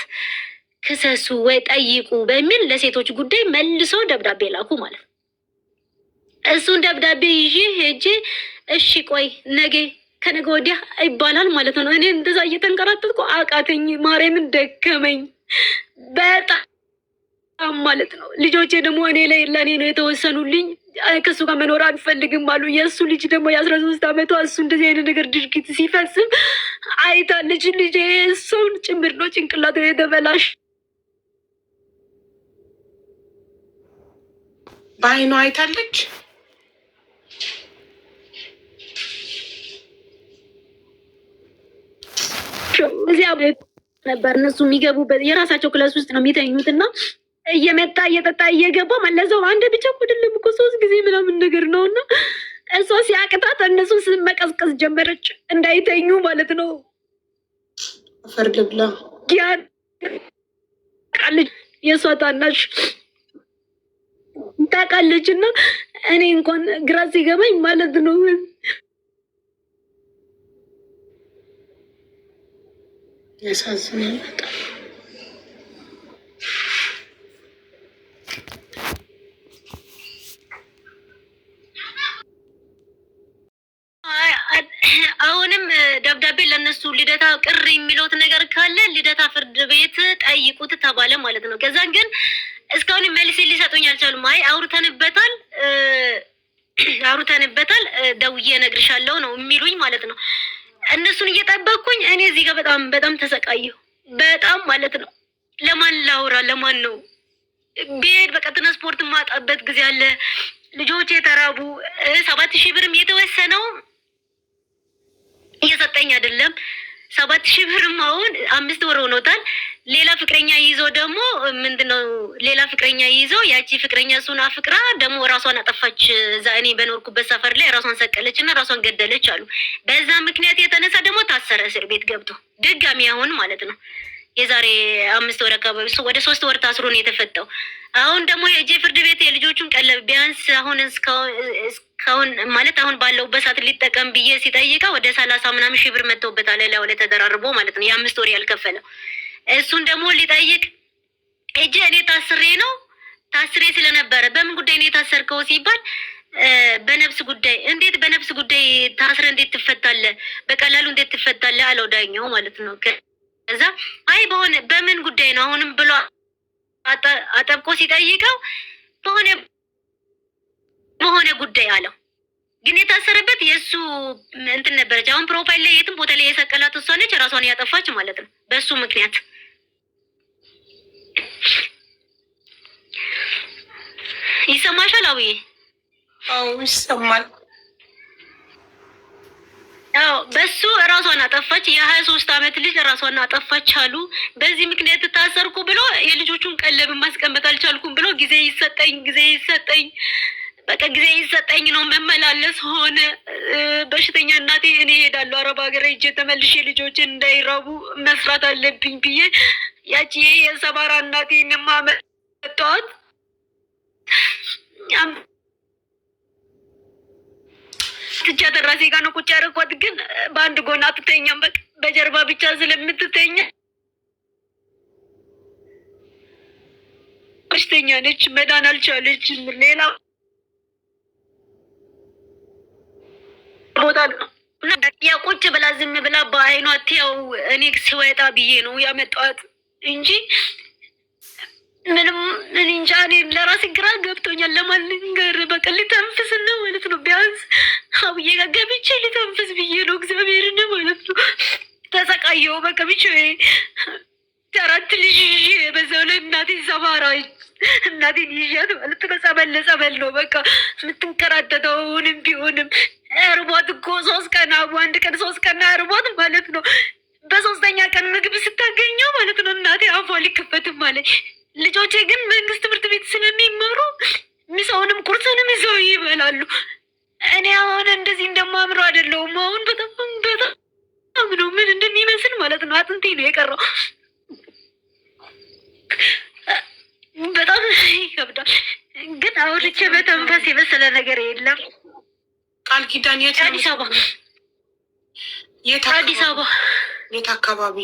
ክሰሱ ወይ ጠይቁ በሚል ለሴቶች ጉዳይ መልሶ ደብዳቤ ላኩ ማለት ነው። እሱን ደብዳቤ ይዤ ሄጄ እሺ ቆይ ከነገ ወዲያ ይባላል ማለት ነው። እኔ እንደዛ እየተንከራተትኩ አቃተኝ፣ ማርያምን ደከመኝ በጣም ማለት ነው። ልጆቼ ደግሞ ለእኔ ነው የተወሰኑልኝ። ከእሱ ጋር መኖር አንፈልግም አሉ። የእሱ ልጅ ደግሞ የ13 ዓመቷ እሱ እንደዚህ አይነት ነገር ድርጊት ሲፈጽም አይታለች። ልጅ ሰውን ጭምር ነው ጭንቅላቱ የተበላሽ በአይኗ አይታለች። እዚያ ነበር እነሱ የሚገቡበት የራሳቸው ክላስ ውስጥ ነው የሚተኙት እና እየመጣ እየጠጣ እየገባ መለሰው። አንድ ብቻ አይደለም እኮ 3 ጊዜ ምናምን ነገር ነው። እና እሷ ሲያቅታት እነሱን መቀዝቀዝ ጀመረች እንዳይተኙ ማለት ነው። ፈርድብላ ቃልች የእሷ ታናሽ ታውቃለች። እና እኔ እንኳን ግራ ሲገባኝ ማለት ነው ያሳዝናል በጣም። አሁንም ደብዳቤ ለነሱ ልደታ ቅር የሚለውት ነገር ካለ ልደታ ፍርድ ቤት ጠይቁት ተባለ ማለት ነው። ከዛን ግን እስካሁን መልስ ሊሰጡኝ አልቻሉም። አይ አውርተንበታል ደውዬ እነግርሻለሁ ነው የሚሉኝ ማለት ነው። እነሱን እየጠበቅኩኝ እኔ እዚህ ጋር በጣም ተሰቃየሁ። በጣም ማለት ነው። ለማን ላውራ? ለማን ነው ቤት በቃ ትራንስፖርት ማጣበት ጊዜ አለ። ልጆች የተራቡ 7,000 ብርም የተወሰነው እየሰጠኝ አይደለም። 7,000 ብርም አሁን 5 ወር ሆኖታል። ሌላ ፍቅረኛ ይዞ ደግሞ ምንድነው ሌላ ፍቅረኛ ይዞ ያቺ ፍቅረኛ እሱን አፍቅራ ደግሞ ራሷን አጠፋች። እዛ እኔ በኖርኩበት ሰፈር ላይ ራሷን ሰቀለች እና ራሷን ገደለች አሉ። በዛ ምክንያት የተነሳ ደግሞ ታሰረ እስር ቤት ገብቶ ድጋሚ አሁን ማለት ነው። የዛሬ 5 ወር አካባቢ እሱ ወደ 3 ወር ታስሮ ነው የተፈታው። አሁን ደግሞ የጄ ፍርድ ቤት የልጆቹን ቀለብ ቢያንስ አሁን እስካሁን ማለት አሁን ባለው በሳት ሊጠቀም ብዬ ሲጠይቀው ወደ 30 ምናምን ሺህ ብር መጥቶበታል። ላይ ወደ ተደራርቦ ማለት ነው የ5 ወር ያልከፈለው እሱን ደግሞ ሊጠይቅ እጄ እኔ ታስሬ ስለነበረ በምን ጉዳይ ነው የታሰርከው ሲባል በነፍስ ጉዳይ። እንዴት በነፍስ ጉዳይ ታስረ እንዴት ትፈታለህ? በቀላሉ እንዴት ትፈታለህ አለው ዳኛው ማለት ነው። ከዛ አይ በምን ጉዳይ ነው አሁንም ብሎ አጠብቆ ሲጠይቀው በሆነ ጉዳይ አለው። ግን የታሰረበት የእሱ እንትን ነበረች። አሁን ፕሮፋይል ላይ የትም ቦታ ላይ የሰቀላት እሷ ነች፣ ራሷን ያጠፋች ማለት ነው በእሱ ምክንያት። ይሰማሻል? አውዬ? አዎ ይሰማል። አዎ በሱ ራሷን አጠፋች። የ23 ዓመት ልጅ ራሷን አጠፋች አሉ። በዚህ ምክንያት ታሰርኩ ብሎ የልጆቹን ቀለብ ማስቀመጥ አልቻልኩም ብሎ ጊዜ ይሰጠኝ በቃ ጊዜ ይሰጠኝ ነው መመላለስ ሆነ። በሽተኛ እናቴ እኔ ሄዳለሁ አረብ ሀገር ሄጄ ተመልሼ ልጆችን እንዳይራቡ መስራት አለብኝ ብዬ ያቺ የሰባራ እናቴ ንማመጣት ትቻ ተራሴ ጋር ነው ቁጭ ያደረኳት። ግን በአንድ ጎን አትተኛም፣ በቃ በጀርባ ብቻ ስለምትተኛ በሽተኛ ነች፣ መዳን አልቻለችም። ሌላ ቦታ ነው ያ ቁጭ ብላ ዝም ብላ በአይኗ ትያው እኔ ሲወጣ ብዬ ነው ያመጣኋት እንጂ ምንም እንጃ። እኔ ለራሴ ግራ ገብቶኛል። ለማን ልንገር? በቃ ሊተንፍስ ነው ማለት ነው። ቢያንስ አብዬ ጋር ገብቼ ሊተንፍስ ብዬ ነው እግዚአብሔርን ማለት ነው። ተሰቃየሁ በቃ ብቻ 4 ልጅ ይዤ በዛው ላይ እናቴ ሰባራ እናቴን ይዣት ማለት ነው። ጸበል ለጸበል ነው በቃ የምትንከራተተው። አሁንም ቢሆንም እርቧት እኮ 3 ቀን 1 ቀን 3 ቀን እርቧት ማለት ነው። በ3ኛ ቀን ምግብ ስታገኘው ማለት ነው እናቴ አፏ ሊከፈትም ማለት። ልጆቼ ግን መንግስት ትምህርት ቤት ስለሚመሩ ምሳውንም ቁርስንም ይዘው ይበላሉ። እኔ አሁን እንደዚህ እንደማምረው አይደለሁም። አሁን በጣም ነው ምን እንደሚመስል ማለት ነው። አጥንቴ ነው የቀረው። በጣም ይከብዳል። ግን አውርቼ በተንፈስ የመሰለ ነገር የለም። ቃል ኪዳን የት ነው? አዲስ አበባ። አዲስ አበባ የት አካባቢ?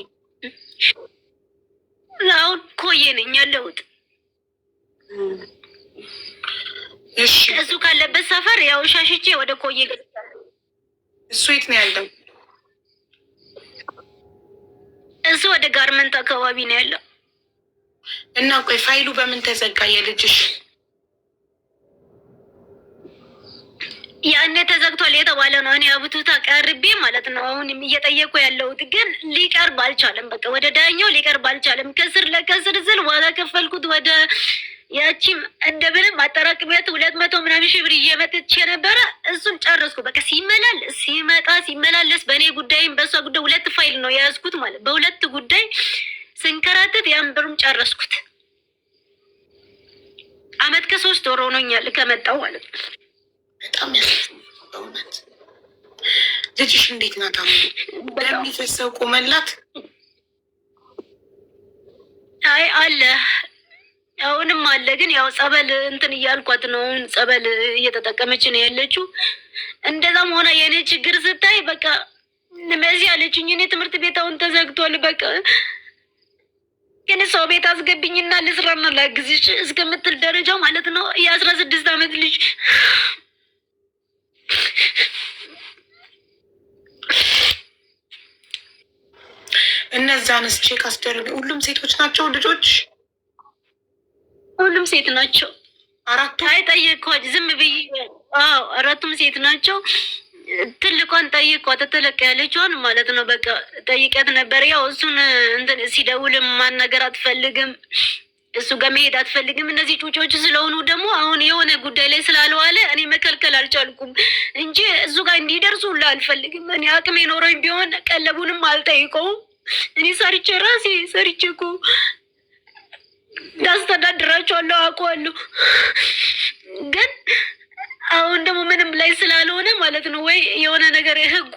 አሁን ኮዬ ነኝ ያለሁት። እሺ እሱ ካለበት ሰፈር ያው ሻሽቼ ወደ ኮዬ ገብቻለሁ። እሱ የት ነው ያለው? እሱ ወደ ጋርመንት አካባቢ ነው ያለው። እና ቆይ ፋይሉ በምን ተዘጋ? የልጅሽ ያኔ ተዘግቷል የተባለ ነው። እኔ አብቱታ ቀርቤ ማለት ነው። አሁን እየጠየቁ ያለሁት ግን ሊቀርብ አልቻለም። በቃ ወደ ዳኛው ሊቀርብ አልቻለም። ከስር ለከስር ስል ዋጋ ከፈልኩት ወደ ያቺም እንደምንም አጠራቅሚያት 200 ምናምን ሺህ ብር እየመጥቼ ነበረ። እሱን ጨረስኩ። በቃ ሲመላለስ በእኔ ጉዳይም በእሷ ጉዳይ 2 ፋይል ነው የያዝኩት ማለት በ2 ጉዳይ ስንከራተት ያን ብሩም ጨረስኩት። አመት ከ3 ወር ሆኖኛል ከመጣው ማለት ነው። በጣም በእውነት ልጅሽ እንዴት ናት? በሚፈሰው ቁመላት? አይ አለ አሁንም አለ፣ ግን ያው ጸበል እንትን እያልኳት ነው። አሁን ጸበል እየተጠቀመች ነው ያለችው። እንደዛም ሆነ የእኔ ችግር ስታይ በቃ መዚህ አለችኝ። እኔ ትምህርት ቤት አሁን ተዘግቷል፣ በቃ ግን ሰው ቤት አስገብኝና ልስራና ላግዝሽ እስከምትል ደረጃ ማለት ነው። የ16 አመት ልጅ እነዛንስ ቼክ አስደርግ። ሁሉም ሴቶች ናቸው ልጆች? ሁሉም ሴት ናቸው። 4ቱ? አይ ጠየቅኳት ዝም ብዬ። አዎ 4ቱም ሴት ናቸው። ትልቋን ጠይቋት፣ ትልቅ ያለችዋን ማለት ነው። በቃ ጠይቀት ነበር። ያው እሱን እንትን ሲደውልም ማናገር አትፈልግም፣ እሱ ጋር መሄድ አትፈልግም። እነዚህ ጩጮች ስለሆኑ ደግሞ አሁን የሆነ ጉዳይ ላይ ስላልዋለ እኔ መከልከል አልቻልኩም እንጂ እሱ ጋር እንዲደርሱ ሁላ አልፈልግም። እኔ አቅሜ ኖረኝ ቢሆን ቀለቡንም አልጠይቀውም። እኔ ሰርቼ ራሴ ሰርቼ እኮ እንዳስተዳድራቸዋለሁ አውቀዋለሁ። ግን አሁን ደግሞ ምንም ላይ ስላልሆነ ማለት ነው ወይ የሆነ ነገር ህጉ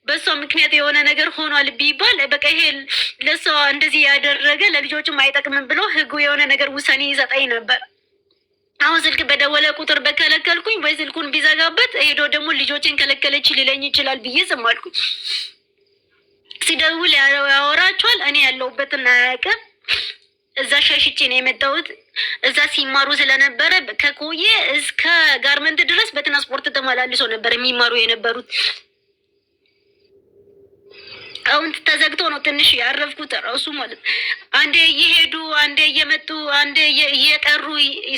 በሷ ምክንያት የሆነ ነገር ሆኗል ቢባል በቃ ይሄ ለሷ እንደዚህ ያደረገ ለልጆችም አይጠቅምም ብሎ ህጉ የሆነ ነገር ውሳኔ ይሰጠኝ ነበር። አሁን ስልክ በደወለ ቁጥር በከለከልኩኝ ወይ ስልኩን ቢዘጋበት ሄዶ ደግሞ ልጆችን ከለከለች ሊለኝ ይችላል ብዬ ዝም አልኩኝ። ሲደውል ያወራቸዋል። እኔ ያለሁበትን አያውቅም። እዛ ሸሽቼ ነው የመጣሁት። እዛ ሲማሩ ስለነበረ ከቆየ እስከ ጋርመንት ድረስ በትራንስፖርት ተመላልሶ ነበር የሚማሩ የነበሩት። አሁን ተዘግቶ ነው ትንሽ ያረፍኩት ራሱ ማለት አንዴ እየሄዱ አንዴ እየመጡ አንዴ እየጠሩ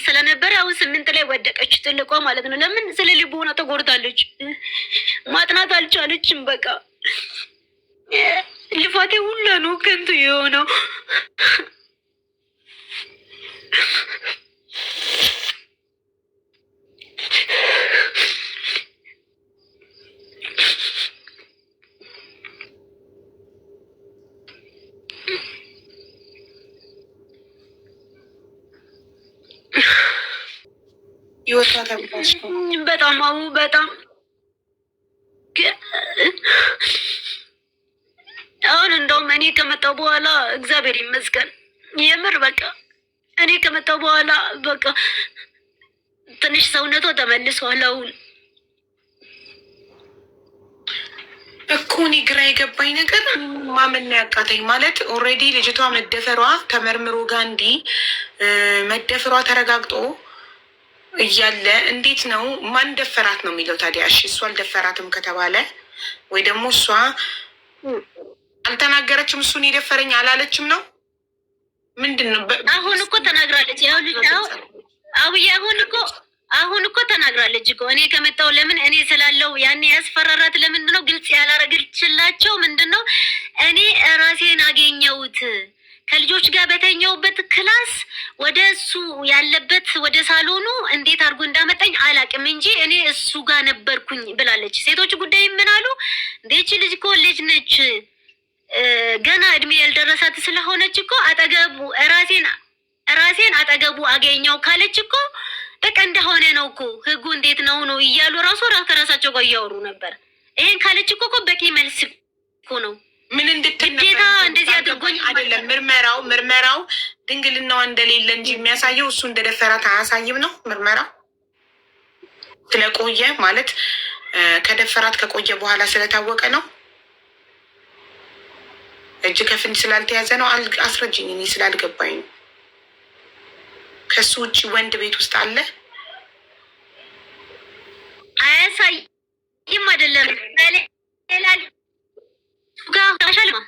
ስለነበረ አሁን 8 ላይ ወደቀች ትልቋ ማለት ነው። ለምን? ስለ ልቦና ተጎድታለች። ማጥናት አልቻለችም። በቃ ልፋቴ ሁላ ነው ከንቱ የሆነው። በጣም በጣም አሁን እንደውም እኔ ከመጣሁ በኋላ እግዚአብሔር ይመስገን የምር በቃ እኔ ከመጣሁ በኋላ በቃ ትንሽ ሰውነቷ ተመልሷል። አሁን እኮ እኔ ግራ የገባኝ ነገር ማመን ያቃተኝ ማለት ኦልሬዲ ልጅቷ መደፈሯ ተመርምሮ ጋንዲ መደፈሯ ተረጋግጦ እያለ እንዴት ነው ማን ደፈራት ነው የሚለው ታዲያ? እሺ እሷ አልደፈራትም ከተባለ ወይ ደግሞ እሷ አልተናገረችም እሱን የደፈረኝ አላለችም ነው ምንድን ነው? አሁን እኮ ተናግራለች። ያው ልጅ አውዬ አሁን እኮ ተናግራለች እኮ እኔ ከመጣሁ ለምን እኔ ስላለው ያኔ ያስፈራራት ለምንድን ነው ግልጽ ያላረገችላቸው? ምንድን ነው እኔ ራሴን አገኘሁት ከልጆች ጋር በተኛውበት ክላስ ወደ እሱ ያለበት ወደ ሳሎኑ እንዴት አድርጎ እንዳመጣኝ አላቅም እንጂ እኔ እሱ ጋር ነበርኩኝ ብላለች። ሴቶች ጉዳይ ምን አሉ? እንዴች ልጅ እኮ ልጅ ነች ገና እድሜ ያልደረሳት ስለሆነች እኮ አጠገቡ ራሴን አጠገቡ አገኘው ካለች እኮ በቃ እንደሆነ ነው እኮ ህጉ እንዴት ነው እያሉ ራሱ ከራሳቸው ጋር እያወሩ ነበር። ይሄን ካለች እኮ በቂ መልስ እኮ ነው። ምን እንድትነግታ እንደዚህ አድርጎኝ አይደለም። ምርመራው ድንግልናዋ እንደሌለ እንጂ የሚያሳየው እሱ እንደደፈራት አያሳይም ነው። ምርመራው ስለቆየ ማለት ከደፈራት ከቆየ በኋላ ስለታወቀ ነው። እጅ ከፍንጅ ስላልተያዘ ነው። አስረጅኝ፣ እኔ ስላልገባኝ ነው። ከሱ ውጭ ወንድ ቤት ውስጥ አለ አያሳይም። አይደለም ሌላል ጋር ታሻልማ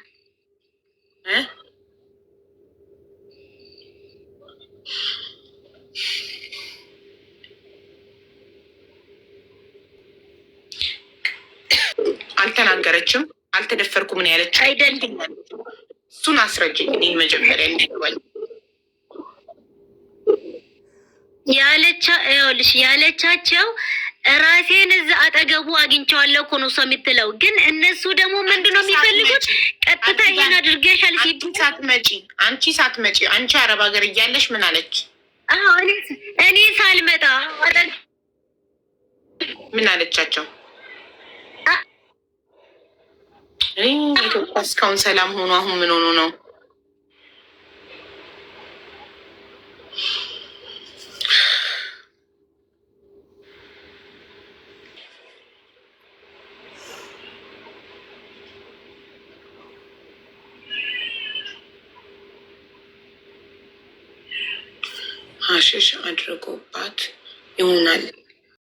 አልተናገረችም። አልተደፈርኩም ምን ያለች አይደለም። እሱን አስረጅኝ። እኔን መጀመሪያ እንዲገባኝ ያለቻቸው ራሴን እዛ አጠገቡ አግኝቼዋለሁ እኮ ነው እሷ የምትለው። ግን እነሱ ደግሞ ምንድነው የሚፈልጉት? ቀጥታ ይሄን አድርገሻል አንቺ ሳትመጪ አንቺ አረብ ሀገር እያለሽ ምን አለች? እኔ ሳልመጣ ምን አለቻቸው? ኢትዮጵያ እስካሁን ሰላም ሆኖ አሁን ምን ሆኖ ነው? አሸሽ አድርጎባት ይሆናል።